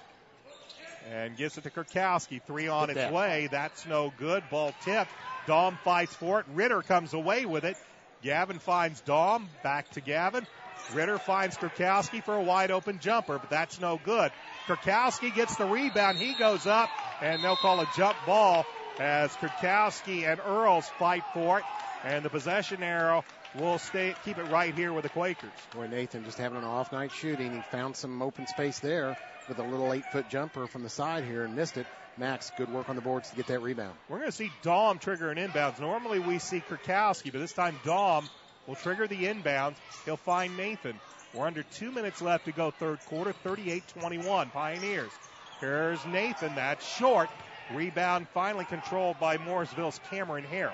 and gives it to Kurkowski. 3 on its way. That's no good. Ball tipped. Daum fights for it. Ritter comes away with it. Gavin finds Daum. Back to Gavin. Ritter finds Kurkowski for a wide open jumper, but that's no good. Kurkowski gets the rebound. He goes up, and they'll call a jump ball as Kurkowski and Earls fight for it. And the possession arrow will keep it right here with the Quakers. Boy, Nathan just having an off night shooting. He found some open space there with a little 8-foot jumper from the side here and missed it. Max, good work on the boards to get that rebound. We're going to see Daum trigger an inbounds. Normally we see Kurkowski, but this time Daum will trigger the inbounds. He'll find Nathan. We're under 2 minutes left to go third quarter, 38-21, Pioneers. Here's Nathan. That's short. Rebound finally controlled by Mooresville's Cameron Harris.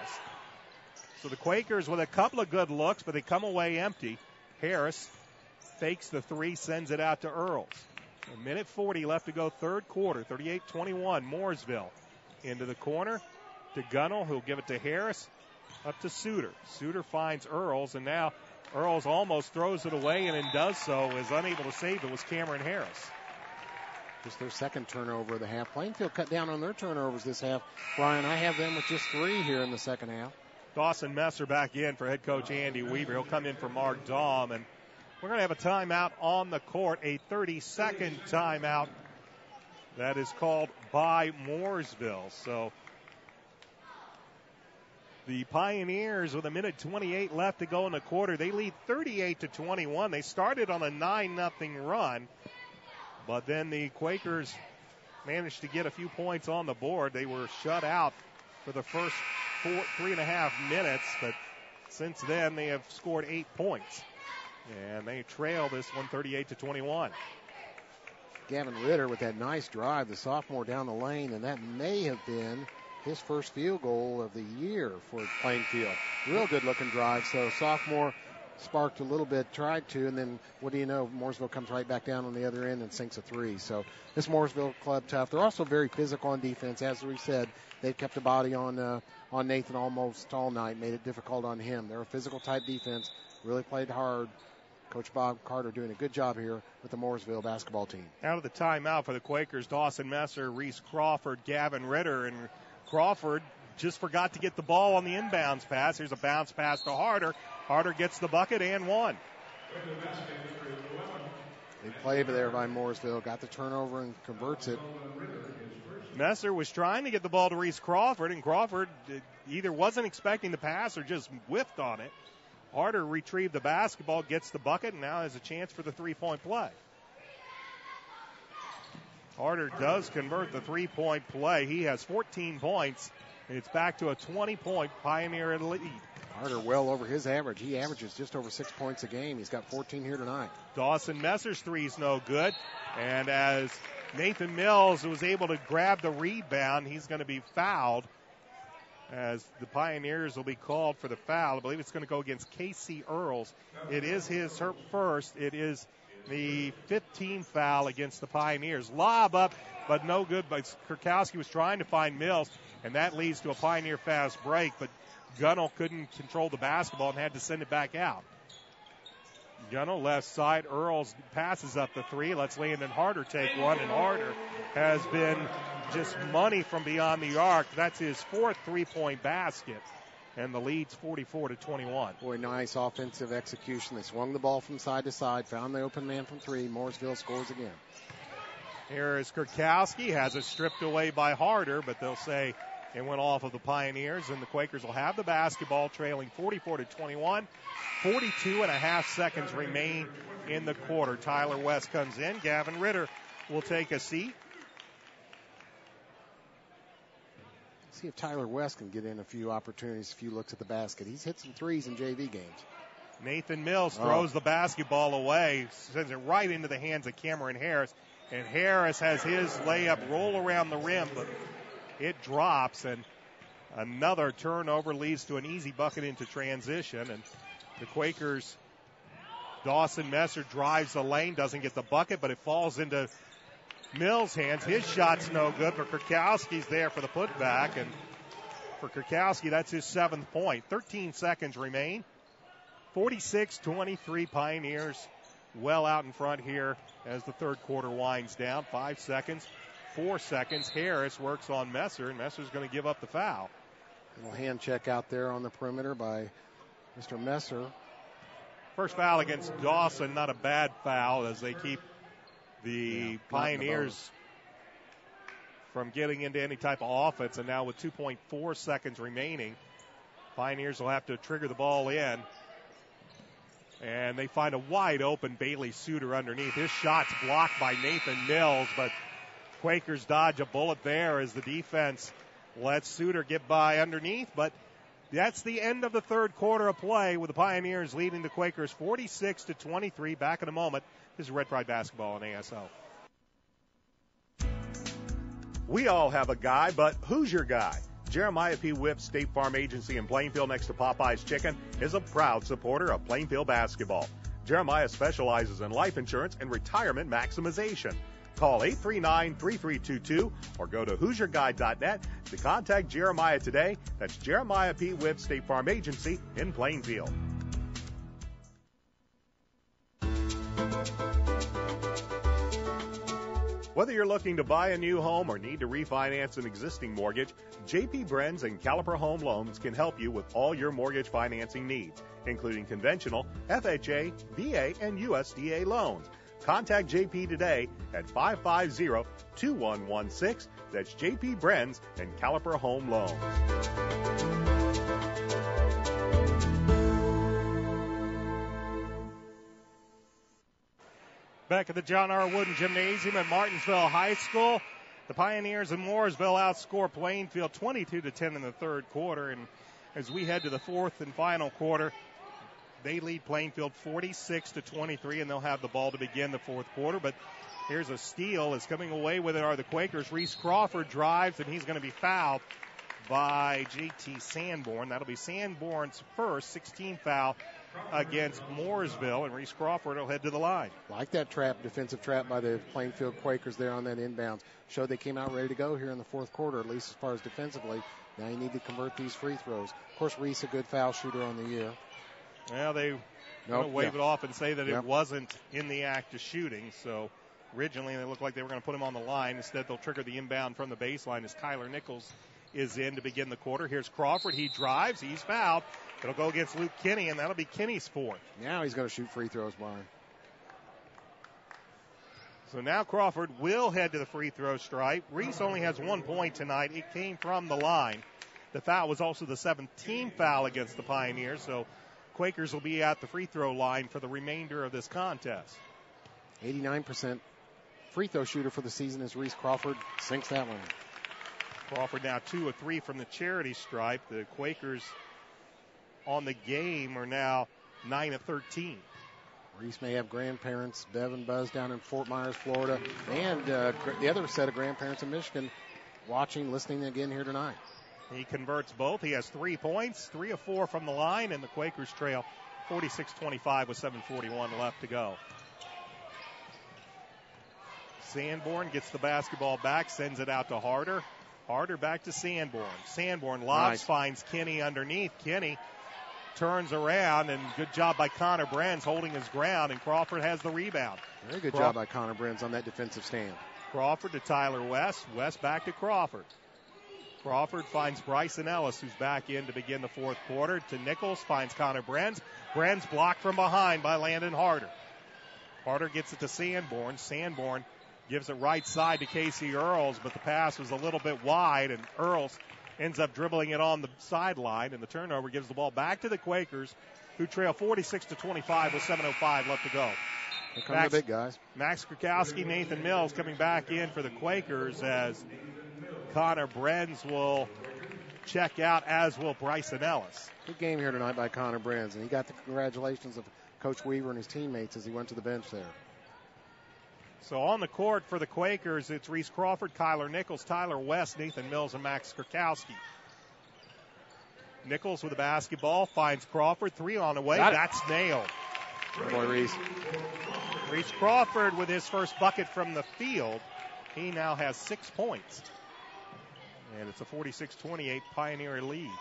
So the Quakers with a couple of good looks, but they come away empty. Harris fakes the 3, sends it out to Earls. A minute 40 left to go third quarter, 38-21, Mooresville. Into the corner to Gunnell, who'll give it to Harris. Up to Suter. Suter finds Earls, and now Earls almost throws it away, and in does so is unable to save it was Cameron Harris. Just their second turnover of the half. Plainfield cut down on their turnovers this half. Brian, I have them with just 3 here in the second half. Dawson Messer back in for head coach Andy Weaver. He'll come in for Mark Daum, and we're going to have a timeout on the court, a 30-second timeout that is called by Mooresville. So the Pioneers with a minute 28 left to go in the quarter. They lead 38-21. They started on a 9-0 run, but then the Quakers managed to get a few points on the board. They were shut out for the first 3.5 minutes, but since then they have scored 8 points. And they trail this one 38-21. Gavin Ritter with that nice drive, the sophomore down the lane, and that may have been his first field goal of the year for Plainfield. Real good-looking drive. So sophomore sparked a little bit, tried to, and then what do you know, Mooresville comes right back down on the other end and sinks a 3. So this Mooresville club tough. They're also very physical on defense. As we said, they've kept a body on Nathan almost all night, made it difficult on him. They're a physical-type defense, really played hard. Coach Bob Carter doing a good job here with the Mooresville basketball team. Out of the timeout for the Quakers, Dawson Messer, Reese Crawford, Gavin Ritter, and Crawford just forgot to get the ball on the inbounds pass. Here's a bounce pass to Harder. Harder gets the bucket and 1. Big play there by Mooresville. Got the turnover and converts it. Messer was trying to get the ball to Reese Crawford, and Crawford either wasn't expecting the pass or just whiffed on it. Harder retrieved the basketball, gets the bucket, and now has a chance for the three-point play. Harder does convert the three-point play. He has 14 points, and it's back to a 20-point Pioneer lead. Harder well over his average. He averages just over 6 points a game. He's got 14 here tonight. Dawson Messer's three's no good. And as Nathan Mills was able to grab the rebound, he's going to be fouled as the Pioneers will be called for the foul. I believe it's going to go against Casey Earls. It is her first. It is the 15th foul against the Pioneers. Lob up, but no good. But Kurkowski was trying to find Mills, and that leads to a Pioneer fast break. But Gunnell couldn't control the basketball and had to send it back out. Gunnell left side. Earls passes up the three. Let's Landon Harder take one, and Harder has been just money from beyond the arc. That's his fourth three-point basket, and the lead's 44-21. Boy, nice offensive execution. They swung the ball from side to side, found the open man from three. Mooresville scores again. Here is Kurkowski, has it stripped away by Harder, but they'll say it went off of the Pioneers, and the Quakers will have the basketball, trailing 44-21. 42 and a half seconds remain in the quarter. Tyler West comes in. Gavin Ritter will take a seat. See if Tyler West can get in a few opportunities, a few looks at the basket. He's hit some threes in JV games. Nathan Mills throws the basketball away, sends it right into the hands of Cameron Harris. And Harris has his layup roll around the rim, but it drops, and another turnover leads to an easy bucket into transition. And the Quakers, Dawson Messer drives the lane, doesn't get the bucket, but it falls into Mills' hands. His shot's no good, but Kurkowski's there for the putback. And for Kurkowski, that's his 7th point. 13 seconds remain. 46-23 Pioneers well out in front here as the third quarter winds down. 5 seconds. 4 seconds. Harris works on Messer, and Messer's going to give up the foul. A little hand check out there on the perimeter by Mr. Messer. First foul against Dawson, not a bad foul as they keep the Pioneers from getting into any type of offense. And now with 2.4 seconds remaining, Pioneers will have to trigger the ball in. And they find a wide open Bailey Suter underneath. His shot's blocked by Nathan Mills, but Quakers dodge a bullet there as the defense lets Suter get by underneath. But that's the end of the third quarter of play with the Pioneers leading the Quakers 46-23. Back in a moment. This is Red Pride Basketball on ASO. We all have a guy, but who's your guy? Jeremiah P. Whip State Farm Agency in Plainfield next to Popeye's Chicken is a proud supporter of Plainfield basketball. Jeremiah specializes in life insurance and retirement maximization. Call 839-3322 or go to HoosierGuide.net to contact Jeremiah today. That's Jeremiah P. Whip State Farm Agency in Plainfield. Whether you're looking to buy a new home or need to refinance an existing mortgage, J.P. Brenz and Caliper Home Loans can help you with all your mortgage financing needs, including conventional, FHA, VA, and USDA loans. Contact JP today at 550-2116. That's JP Brenz and Caliper Home Loans. Back at the John R. Wooden Gymnasium at Martinsville High School, the Pioneers in Mooresville outscore Plainfield 22-10 in the third quarter. And as we head to the fourth and final quarter, they lead Plainfield 46-23, and they'll have the ball to begin the fourth quarter. But here's a steal. Is coming away with it are the Quakers. Reese Crawford drives, and he's going to be fouled by J.T. Sanborn. That'll be Sanborn's first 16th foul against Mooresville, and Reese Crawford will head to the line. Like that trap, defensive trap by the Plainfield Quakers there on that inbounds. Showed they came out ready to go here in the fourth quarter, at least as far as defensively. Now you need to convert these free throws. Of course, Reese, a good foul shooter on the year. Well, they wave it off and say that it wasn't in the act of shooting. So originally they looked like they were going to put him on the line. Instead, they'll trigger the inbound from the baseline as Kyler Nichols is in to begin the quarter. Here's Crawford. He drives. He's fouled. It'll go against Luke Kinney, and that'll be Kinney's fourth. Now he's going to shoot free throws, Brian. So now Crawford will head to the free throw stripe. Reese only has 1 point tonight. It came from the line. The foul was also the 17th foul against the Pioneers. So Quakers will be at the free throw line for the remainder of this contest. 89% free throw shooter for the season as Reese Crawford sinks that one. Crawford now 2 of 3 from the charity stripe. The Quakers on the game are now 9 of 13. Reese may have grandparents, Bev and Buzz, down in Fort Myers, Florida, and the other set of grandparents in Michigan watching, listening again here tonight. He converts both. He has 3 points, 3 of 4 from the line, and the Quakers trail 46-25 with 7:41 left to go. Sanborn gets the basketball back, sends it out to Harder. Harder back to Sanborn. Sanborn lobs, finds Kenny underneath. Kenny turns around, and good job by Connor Brands holding his ground, and Crawford has the rebound. Very good job by Connor Brands on that defensive stand. Crawford to Tyler West. West back to Crawford. Crawford finds Bryson Ellis, who's back in to begin the fourth quarter. To Nichols, finds Connor Brands. Brands blocked from behind by Landon Harder. Harder gets it to Sanborn. Sanborn gives it right side to Casey Earls, but the pass was a little bit wide, and Earls ends up dribbling it on the sideline, and the turnover gives the ball back to the Quakers, who trail 46-25 with 7:05 left to go. Here come the big guys. Max Krakowski, Nathan Mills coming back in for the Quakers as Connor Brands will check out, as will Bryson Ellis. Good game here tonight by Connor Brands, and he got the congratulations of Coach Weaver and his teammates as he went to the bench there. So on the court for the Quakers, it's Reese Crawford, Kyler Nichols, Tyler West, Nathan Mills, and Max Krakowski. Nichols with the basketball, finds Crawford, 3 on the way. That's nailed. Good boy, Reese. Reese Crawford with his first bucket from the field. He now has 6 points. And it's a 46-28 Pioneer lead.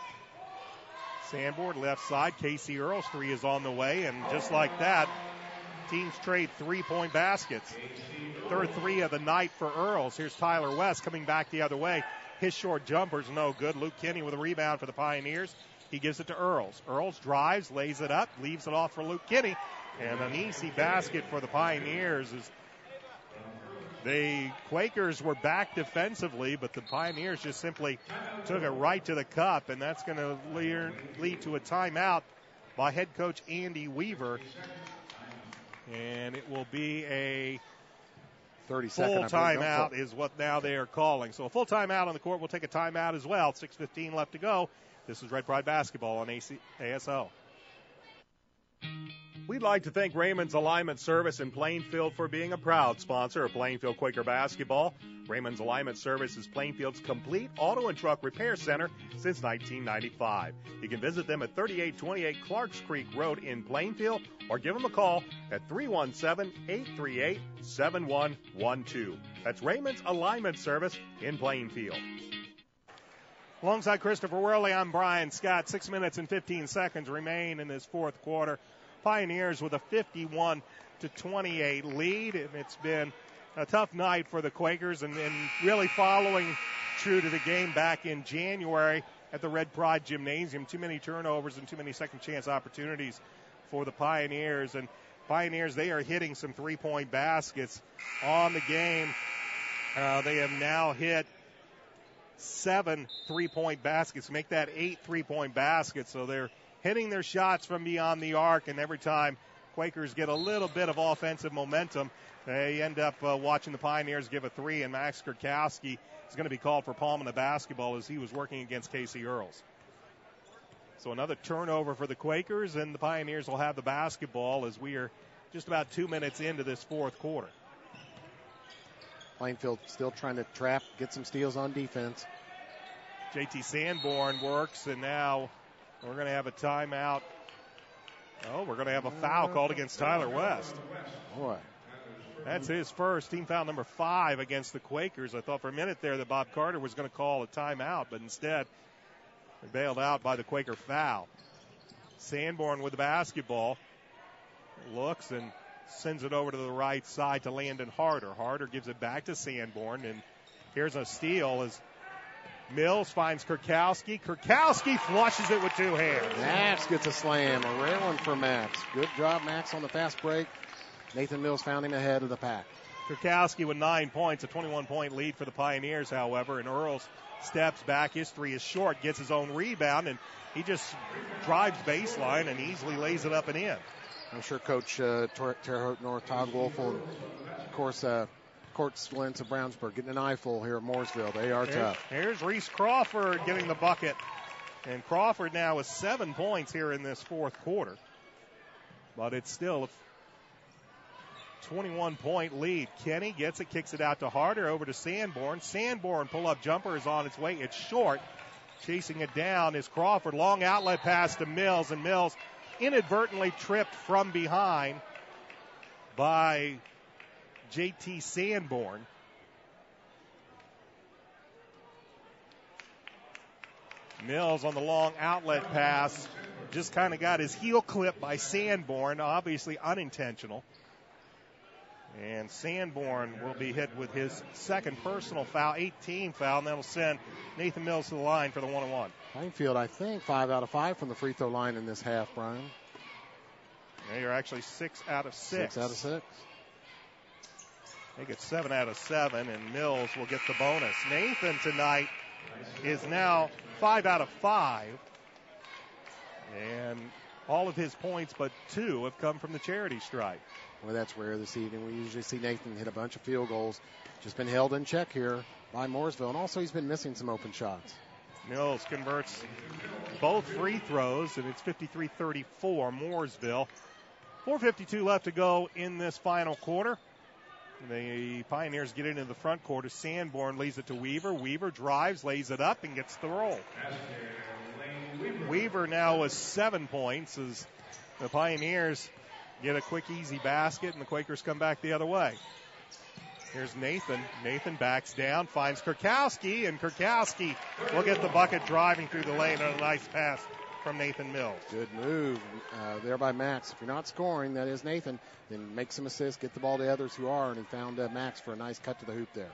Sanborn left side, Casey Earls, 3 is on the way, and just like that, teams trade 3-point baskets. Third 3 of the night for Earls. Here's Tyler West coming back the other way. His short jumper's no good. Luke Kinney with a rebound for the Pioneers. He gives it to Earls. Earls drives, lays it up, leaves it off for Luke Kinney. And an easy basket for the Pioneers. As the Quakers were back defensively, but the Pioneers just simply took it right to the cup, and that's going to lead to a timeout by head coach Andy Weaver. And it will be a 30-second full timeout is what now they are calling. So a full timeout on the court. We'll take a timeout as well. 6:15 left to go. This is Red Pride Basketball on ASO. We'd like to thank Raymond's Alignment Service in Plainfield for being a proud sponsor of Plainfield Quaker Basketball. Raymond's Alignment Service is Plainfield's complete auto and truck repair center since 1995. You can visit them at 3828 Clarks Creek Road in Plainfield or give them a call at 317-838-7112. That's Raymond's Alignment Service in Plainfield. Alongside Christopher Worley, I'm Brian Scott. 6 minutes and 15 seconds remain in this fourth quarter. Pioneers with a 51-28 lead, and it's been a tough night for the Quakers, and really following true to the game back in January at the Red Pride Gymnasium. Too many turnovers and too many second chance opportunities for the Pioneers, and Pioneers, they are hitting some 3-point baskets on the game. They have now hit 7 3-point baskets, make that 8 3-point baskets, so they're hitting their shots from beyond the arc, and every time Quakers get a little bit of offensive momentum, they end up watching the Pioneers give a 3, and Max Krakowski is going to be called for palming the basketball as he was working against Casey Earls. So another turnover for the Quakers, and the Pioneers will have the basketball as we are just about 2 minutes into this fourth quarter. Plainfield still trying to trap, get some steals on defense. JT Sanborn works, and now we're going to have a timeout. Oh, we're going to have a foul called against Tyler West. Boy. That's his first. Team foul number 5 against the Quakers. I thought for a minute there that Bob Carter was going to call a timeout, but instead they're bailed out by the Quaker foul. Sanborn with the basketball. Looks and sends it over to the right side to Landon Harder. Harder gives it back to Sanborn, and here's a steal as Mills finds Krakowski. Krakowski flushes it with 2 hands. Max gets a slam. A railing for Max. Good job, Max, on the fast break. Nathan Mills found him ahead of the pack. Kurkowski with 9 points, a 21-point lead for the Pioneers, however, and Earls steps back. His three is short, gets his own rebound, and he just drives baseline and easily lays it up and in. I'm sure Coach Terre Haute North, Todd Wolfel, and of course, Court Lentz of Brownsburg getting an eyeful here at Mooresville. They are tough. Here's Reese Crawford getting the bucket. And Crawford now with 7 points here in this fourth quarter. But it's still a 21-point lead. Kenny gets it, kicks it out to Harder, over to Sanborn. Sanborn pull-up jumper is on its way. It's short. Chasing it down is Crawford. Long outlet pass to Mills, and Mills inadvertently tripped from behind by J.T. Sanborn. Mills on the long outlet pass just kind of got his heel clipped by Sanborn, obviously unintentional. And Sanborn will be hit with his second personal foul, 18 foul, and that'll send Nathan Mills to the line for the 1-on-1. Plainfield, I think, 5 out of 5 from the free throw line in this half, Brian. Yeah, you're actually 6 out of 6. 6 out of 6. I think it's 7 out of 7, and Mills will get the bonus. Nathan tonight is now 5 out of 5. And all of his points but 2 have come from the charity stripe. Well, that's rare this evening. We usually see Nathan hit a bunch of field goals. Just been held in check here by Mooresville. And also he's been missing some open shots. Mills converts both free throws, and it's 53-34 Mooresville. 4:52 left to go in this final quarter. The Pioneers get into the front court. Sanborn leaves it to Weaver. Weaver drives, lays it up, and gets the roll. Weaver now with 7 points as the Pioneers get a quick, easy basket, and the Quakers come back the other way. Here's Nathan. Nathan backs down, finds Kurkowski, and Kurkowski will get the bucket driving through the lane on a nice pass from Nathan Mills. Good move there by Max. If you're not scoring, that is Nathan, then make some assists, get the ball to others who are, and he found Max for a nice cut to the hoop there.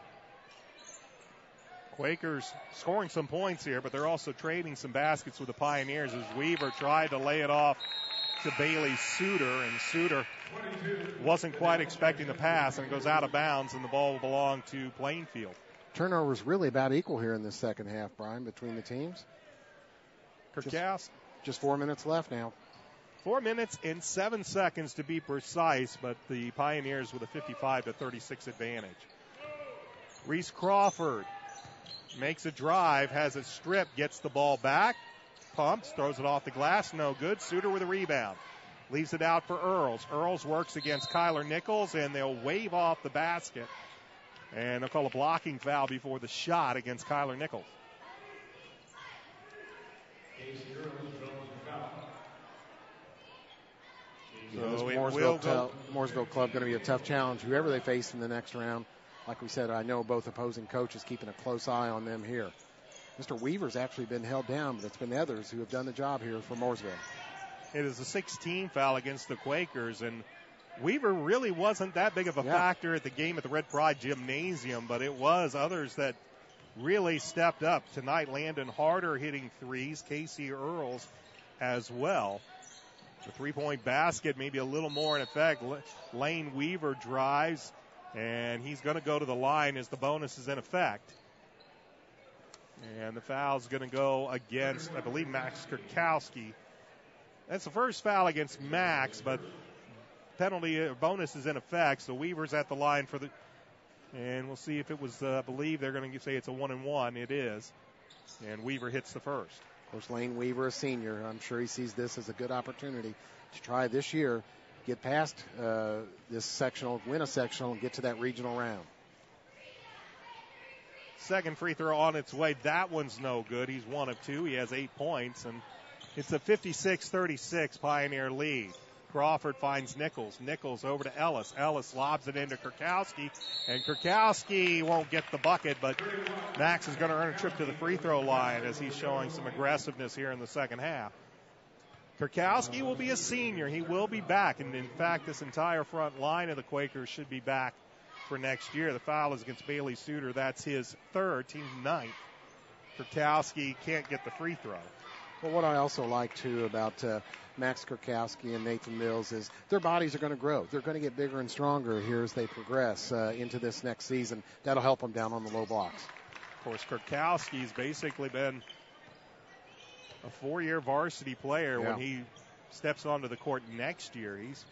Quakers scoring some points here, but they're also trading some baskets with the Pioneers as Weaver tried to lay it off to Bailey Suter, and Suter wasn't quite expecting the pass, and it goes out of bounds, and the ball will belong to Plainfield. Turnovers really about equal here in this second half, Brian, between the teams. Just 4 minutes left now. 4 minutes and 7 seconds to be precise, but the Pioneers with a 55-36 advantage. Reese Crawford makes a drive, has it stripped, gets the ball back, pumps, throws it off the glass, no good. Suter with a rebound. Leaves it out for Earls. Earls works against Kyler Nichols, and they'll wave off the basket. And they'll call a blocking foul before the shot against Kyler Nichols. So Mooresville club going to be a tough challenge, whoever they face in the next round. Like we said, I know both opposing coaches keeping a close eye on them here. Mr. Weaver's actually been held down, but it's been others who have done the job here for Mooresville. It is a 16 foul against the Quakers, and Weaver really wasn't that big of a factor at the game at the Red Pride Gymnasium, but it was others that really stepped up. Tonight, Landon Harder hitting threes, Casey Earls as well. The three-point basket maybe a little more in effect. Lane Weaver drives, and he's going to go to the line as the bonus is in effect. And the foul's going to go against, I believe, Max Kurkowski. That's the first foul against Max, but penalty bonus is in effect, so Weaver's at the line for the, and we'll see if it was, I believe they're going to say it's a 1-and-1. It is. And Weaver hits the first. Of course, Lane Weaver, a senior, I'm sure he sees this as a good opportunity to try this year, get past this sectional, win a sectional, and get to that regional round. Second free throw on its way. That one's no good. He's 1 of 2. He has 8 points, and it's a 56-36 Pioneer lead. Crawford finds Nichols. Nichols over to Ellis. Ellis lobs it into Kurkowski, and Kurkowski won't get the bucket, but Max is going to earn a trip to the free throw line as he's showing some aggressiveness here in the second half. Kurkowski will be a senior. He will be back, and in fact, this entire front line of the Quakers should be back for next year. The foul is against Bailey Suter. That's his third, team ninth. Kurkowski can't get the free throw. Well, what I also like, too, about Max Kurkowski and Nathan Mills is their bodies are going to grow. They're going to get bigger and stronger here as they progress into this next season. That'll help them down on the low blocks. Of course, Kurkowski's basically been a 4-year varsity player. When he steps onto the court next year, he's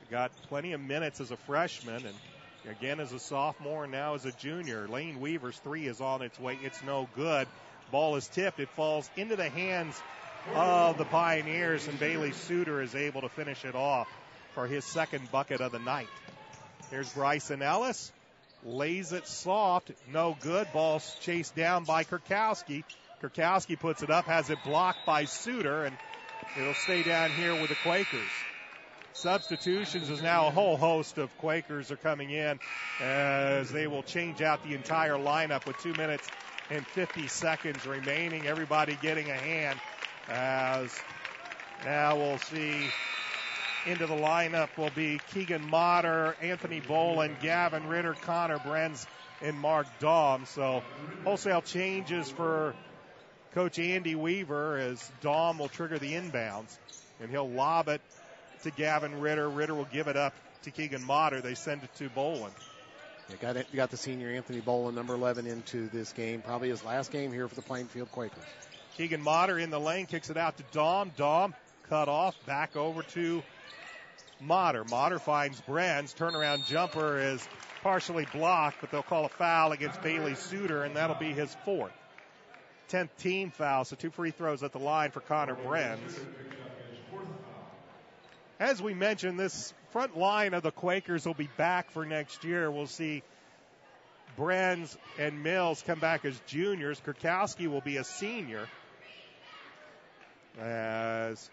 got plenty of minutes as a freshman and again as a sophomore and now as a junior. Lane Weaver's three is on its way. It's no good. Ball is tipped. It falls into the hands of the Pioneers, and Bailey Suter is able to finish it off for his second bucket of the night. Here's Bryson Ellis. Lays it soft. No good. Ball chased down by Kurkowski. Kurkowski puts it up, has it blocked by Suter, and it'll stay down here with the Quakers. Substitutions is now a whole host of Quakers are coming in as they will change out the entire lineup with 2 minutes and 50 seconds remaining. Everybody getting a hand as now we'll see into the lineup will be Keegan Motter, Anthony Boland, Gavin Ritter, Connor Brenz, and Mark Daum. So wholesale changes for Coach Andy Weaver as Daum will trigger the inbounds, and he'll lob it to Gavin Ritter. Ritter will give it up to Keegan Motter. They send it to Boland. You got the senior Anthony Boland, number 11, into this game. Probably his last game here for the Plainfield Quakers. Keegan Motter in the lane, kicks it out to Daum. Daum cut off, back over to Motter. Motter finds Brenz. Turnaround jumper is partially blocked, but they'll call a foul against Bailey Suter, and that'll be his fourth. 10th team foul, so 2 free throws at the line for Connor Brenz. As we mentioned, this front line of the Quakers will be back for next year. We'll see Brenz and Mills come back as juniors. Kurkowski will be a senior as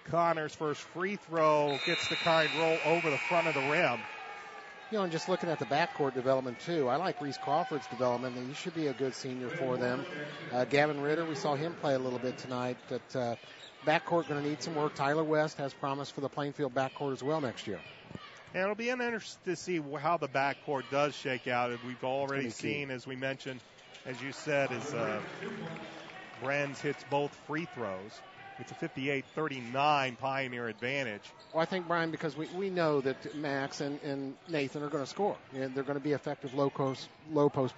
Connor's first free throw gets the kind roll over the front of the rim. You know, and just looking at the backcourt development, too, I like Reese Crawford's development, and he should be a good senior for them. Gavin Ritter, we saw him play a little bit tonight, but backcourt going to need some work. Tyler West has promise for the Plainfield backcourt as well next year. And it'll be interesting to see how the backcourt does shake out. We've already seen, as we mentioned, as you said, as Brenz hits both free throws. It's a 58-39 Pioneer advantage. Well, I think, Brian, because we know that Max and Nathan are going to score. And they're going to be effective low post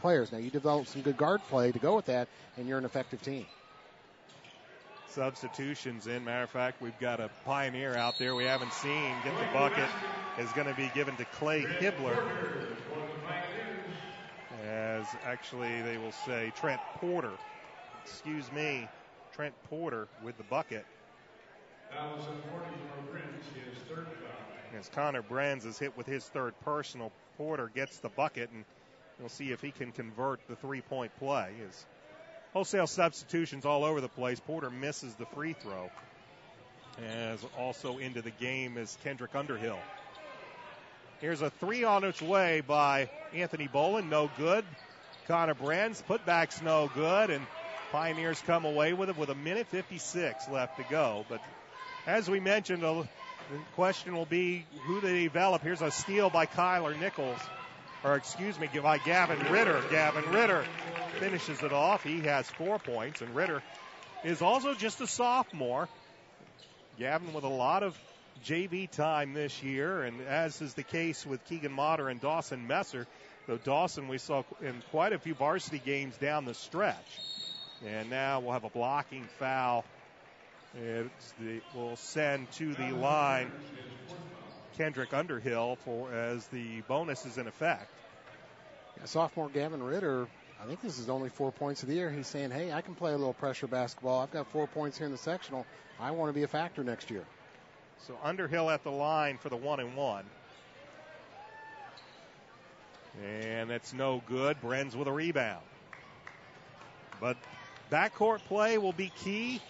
players. Now, you develop some good guard play to go with that, and you're an effective team. Substitutions in. Matter of fact, we've got a Pioneer out there we haven't seen get the bucket. Is going to be given to Clay Hibbler. As actually they will say Trent Porter. Excuse me. Trent Porter with the bucket. As Connor Brenz is hit with his third personal, Porter gets the bucket, and we'll see if he can convert the three-point play. His wholesale substitutions all over the place. Porter misses the free throw. As also into the game is Kendrick Underhill. Here's a three on its way by Anthony Boland. No good. Connor Brenz, putback's no good, and Pioneers come away with it with 1:56 left to go. But as we mentioned, the question will be who they develop. Here's a steal by Kyler Nichols. By Gavin Ritter. Gavin Ritter finishes it off. He has 4 points, and Ritter is also just a sophomore. Gavin with a lot of JV time this year, and as is the case with Keegan Motter and Dawson Messer, though Dawson we saw in quite a few varsity games down the stretch. And now we'll have a blocking foul. We'll send to the line Kendrick Underhill as the bonus is in effect. Yeah, sophomore Gavin Ritter, I think this is only 4 points of the year. He's saying, hey, I can play a little pressure basketball. I've got 4 points here in the sectional. I want to be a factor next year. So Underhill at the line for the 1-and-1. And that's no good. Brenz with a rebound. But backcourt play will be key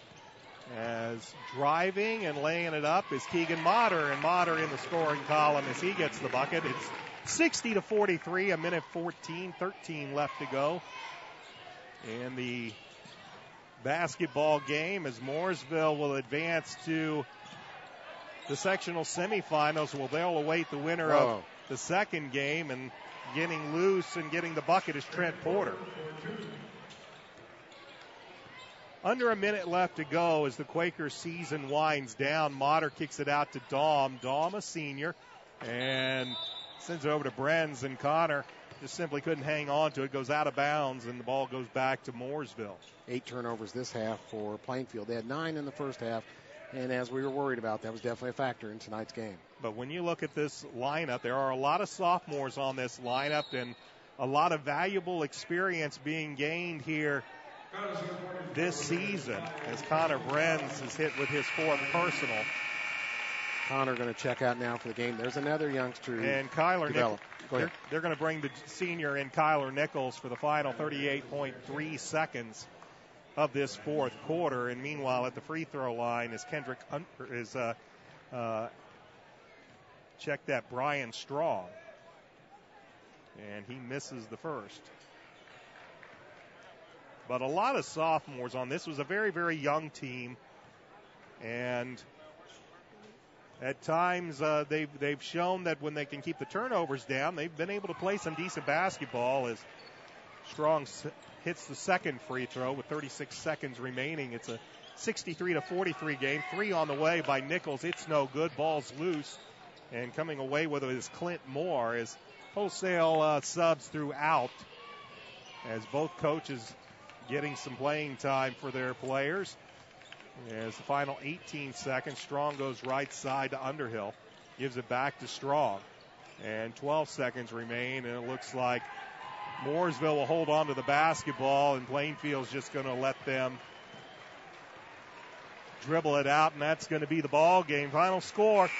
as driving and laying it up is Keegan Motter, and Motter in the scoring column as he gets the bucket. It's 60-43, 1:14, 13 left to go. And the basketball game as Mooresville will advance to the sectional semifinals. Well, they'll await the winner of the second game, and getting loose and getting the bucket is Trent Porter. Under a minute left to go as the Quakers season winds down. Motter kicks it out to Dahm. Dahm, a senior, and sends it over to Brenz, and Connor just simply couldn't hang on to it. Goes out of bounds, and the ball goes back to Mooresville. 8 turnovers this half for Plainfield. They had 9 in the first half, and as we were worried about, that was definitely a factor in tonight's game. But when you look at this lineup, there are a lot of sophomores on this lineup and a lot of valuable experience being gained here this season as Connor Brenz is hit with his 4th personal. Connor going to check out now for the game. There's another youngster. And Kyler Nichols. They're going to bring the senior in Kyler Nichols for the final 38.3 seconds of this 4th quarter. And meanwhile, at the free throw line is check that, Brian Strong. And he misses the first. But a lot of sophomores on this. Was a very, very young team. And at times they've shown that when they can keep the turnovers down, they've been able to play some decent basketball as Strong hits the second free throw with 36 seconds remaining. It's a 63-43 game. 3 on the way by Nichols. It's no good. Ball's loose. And coming away with it is Clint Moore as wholesale subs throughout as both coaches getting some playing time for their players. As the final 18 seconds, Strong goes right side to Underhill. Gives it back to Strong. And 12 seconds remain, and it looks like Mooresville will hold on to the basketball, and Plainfield's just going to let them dribble it out, and that's going to be the ball game. Final score,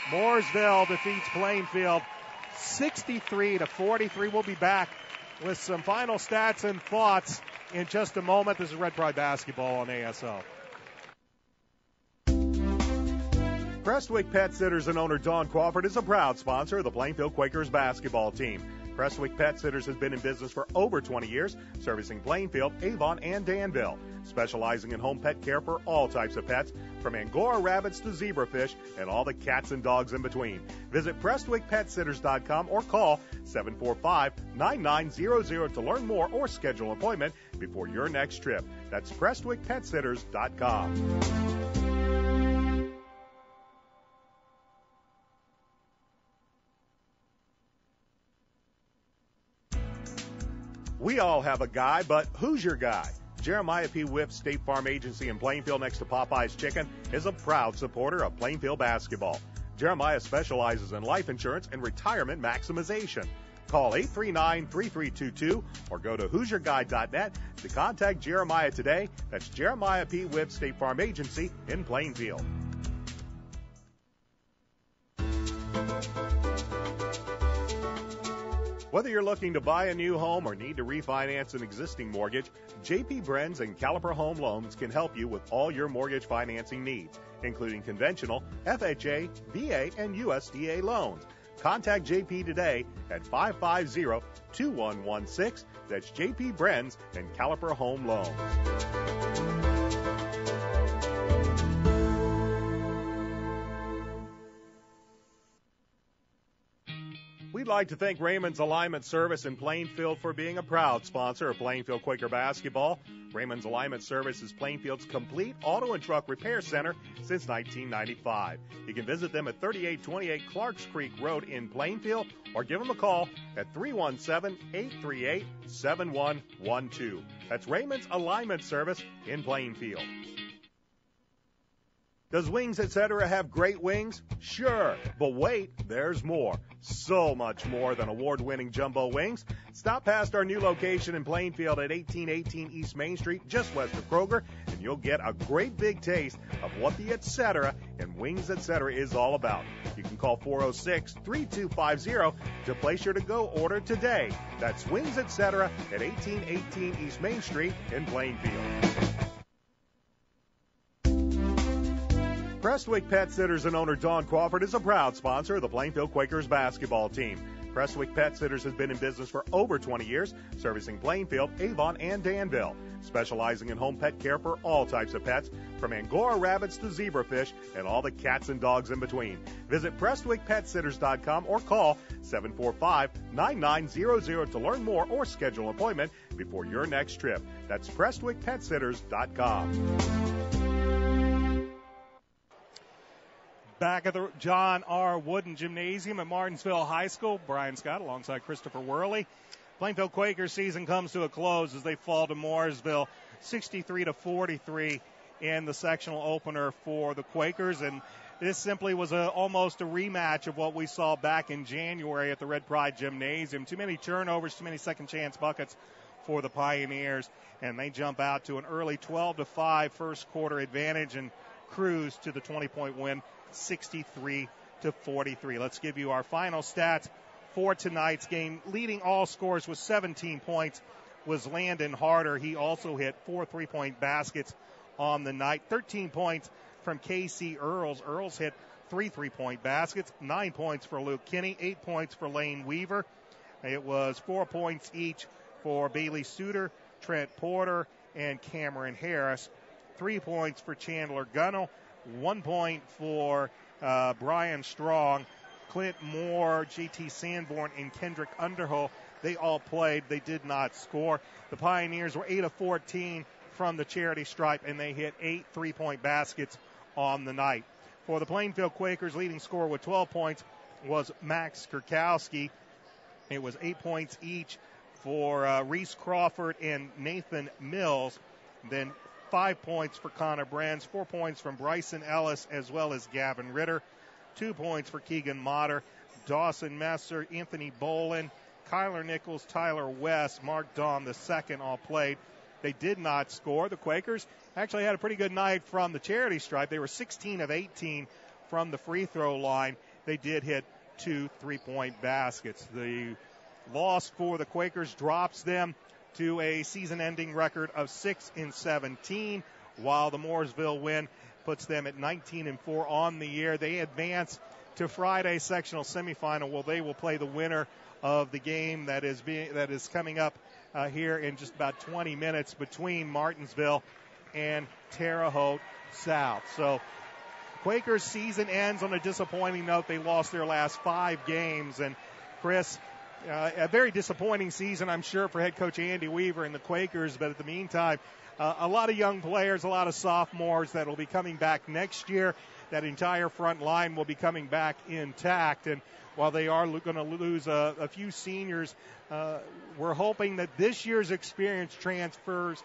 Mooresville defeats Plainfield 63-43. We'll be back with some final stats and thoughts in just a moment. This is Red Pride Basketball on ASO. Prestwick Pet Sitters and owner Don Crawford is a proud sponsor of the Plainfield Quakers basketball team. Prestwick Pet Sitters has been in business for over 20 years, servicing Plainfield, Avon, and Danville, specializing in home pet care for all types of pets, from Angora rabbits to zebrafish and all the cats and dogs in between. Visit PrestwickPetSitters.com or call 745-9900 to learn more or schedule an appointment before your next trip. That's PrestwickPetSitters.com. We all have a guy, but who's your guy? Jeremiah P. Whip State Farm Agency in Plainfield next to Popeye's Chicken is a proud supporter of Plainfield basketball. Jeremiah specializes in life insurance and retirement maximization. Call 839-3322 or go to who'syourguy.net to contact Jeremiah today. That's Jeremiah P. Whip State Farm Agency in Plainfield. Whether you're looking to buy a new home or need to refinance an existing mortgage, J.P. Brenz and Caliper Home Loans can help you with all your mortgage financing needs, including conventional, FHA, VA, and USDA loans. Contact J.P. today at 550-2116. That's J.P. Brenz and Caliper Home Loans. We'd like to thank Raymond's Alignment Service in Plainfield for being a proud sponsor of Plainfield Quaker basketball. Raymond's Alignment Service is Plainfield's complete auto and truck repair center since 1995. You can visit them at 3828 Clarks Creek Road in Plainfield or give them a call at 317-838-7112. That's Raymond's Alignment Service in Plainfield. Does Wings Etc. have great wings? Sure, but wait, there's more. So much more than award-winning jumbo wings. Stop past our new location in Plainfield at 1818 East Main Street, just west of Kroger, and you'll get a great big taste of what the Etc. and Wings Etc. is all about. You can call 406-3250 to place your to-go order today. That's Wings Etc. at 1818 East Main Street in Plainfield. Prestwick Pet Sitters and owner Don Crawford is a proud sponsor of the Plainfield Quakers basketball team. Prestwick Pet Sitters has been in business for over 20 years, servicing Plainfield, Avon, and Danville, specializing in home pet care for all types of pets, from Angora rabbits to zebrafish and all the cats and dogs in between. Visit PrestwickPetSitters.com or call 745-9900 to learn more or schedule an appointment before your next trip. That's PrestwickPetSitters.com. Back at the John R. Wooden Gymnasium at Martinsville High School, Brian Scott alongside Christopher Worley. Plainfield Quakers season comes to a close as they fall to Mooresville 63-43 in the sectional opener for the Quakers. And this simply was almost a rematch of what we saw back in January at the Red Pride Gymnasium. Too many turnovers, too many second chance buckets for the Pioneers. And they jump out to an early 12-5 first quarter advantage and cruise to the 20-point win, 63-43. Let's give you our final stats for tonight's game. Leading all scores with 17 points was Landon Harder. He also hit 4 3-point baskets on the night. 13 points from Casey Earls. Earls hit 3 3-point baskets. 9 points for Luke Kinney. 8 points for Lane Weaver. It was 4 points each for Bailey Suter, Trent Porter, and Cameron Harris. 3 points for Chandler Gunnell. 1 point for Brian Strong. Clint Moore, J.T. Sanborn, and Kendrick Underhill, they all played. They did not score. The Pioneers were 8 of 14 from the charity stripe, and they hit 8 3-point baskets on the night. For the Plainfield Quakers, leading scorer with 12 points was Max Kurkowski. It was 8 points each for Reese Crawford and Nathan Mills. Then 5 points for Connor Brands, 4 points from Bryson Ellis as well as Gavin Ritter. 2 points for Keegan Motter, Dawson Messer, Anthony Bolin, Kyler Nichols, Tyler West, Mark Dahm II all played. They did not score. The Quakers actually had a pretty good night from the charity stripe. They were 16 of 18 from the free throw line. They did hit 2 3-point baskets. The loss for the Quakers drops them to a season-ending record of 6-17, while the Mooresville win puts them at 19-4 on the year. They advance to Friday's sectional semifinal, where they will play the winner of the game that is coming up here in just about 20 minutes between Martinsville and Terre Haute South. So Quakers' season ends on a disappointing note. They lost their last 5 games, and Chris, a very disappointing season, I'm sure, for head coach Andy Weaver and the Quakers. But at the meantime, a lot of young players, a lot of sophomores that will be coming back next year. That entire front line will be coming back intact. And while they are going to lose a few seniors, we're hoping that this year's experience transfers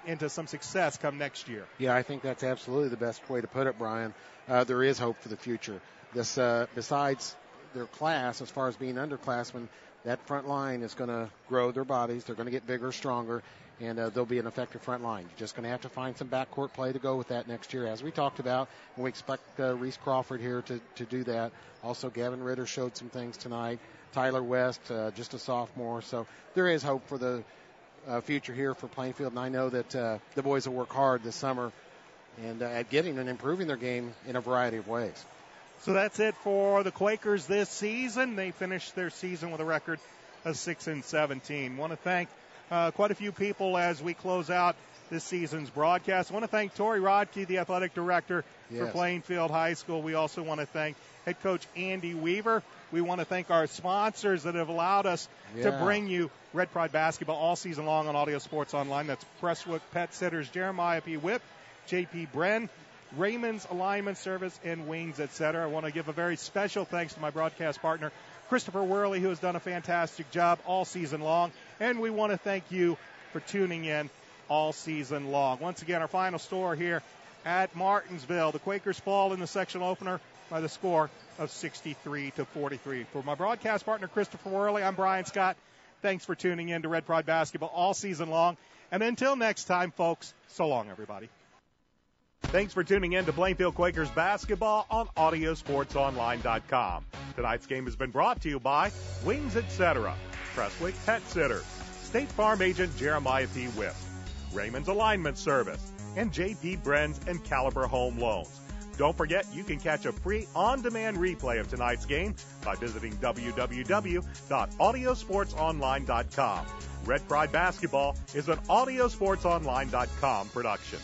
into some success come next year. Yeah, I think that's absolutely the best way to put it, Brian. There is hope for the future. This, besides their class, as far as being underclassmen, that front line is going to grow their bodies. They're going to get bigger, stronger, and they'll be an effective front line. You're just going to have to find some backcourt play to go with that next year, as we talked about. And we expect Reese Crawford here to do that. Also, Gavin Ritter showed some things tonight. Tyler West, just a sophomore. So there is hope for the future here for Plainfield. And I know that the boys will work hard this summer and at getting and improving their game in a variety of ways. So that's it for the Quakers this season. They finished their season with a record of 6-17. Want to thank quite a few people as we close out this season's broadcast. I want to thank Tori Rodke, the athletic director for Plainfield High School. We also want to thank head coach Andy Weaver. We want to thank our sponsors that have allowed us to bring you Red Pride basketball all season long on Audio Sports Online. That's Prestwick Pet Sitters, Jeremiah P. Whip, J.P. Bren, Raymond's Alignment Service, and Wings, etc. I want to give a very special thanks to my broadcast partner, Christopher Worley, who has done a fantastic job all season long. And we want to thank you for tuning in all season long. Once again, our final score here at Martinsville. The Quakers fall in the sectional opener by the score of 63-43. For my broadcast partner, Christopher Worley, I'm Brian Scott. Thanks for tuning in to Red Pride basketball all season long. And until next time, folks, so long, everybody. Thanks for tuning in to Plainfield Quakers basketball on AudioSportsOnline.com. Tonight's game has been brought to you by Wings, etc., Prestwick Pet Sitters, State Farm Agent Jeremiah P. Whip, Raymond's Alignment Service, and J.P. Brenz and Caliber Home Loans. Don't forget, you can catch a free on-demand replay of tonight's game by visiting www.audiosportsonline.com. Red Pride Basketball is an audiosportsonline.com production.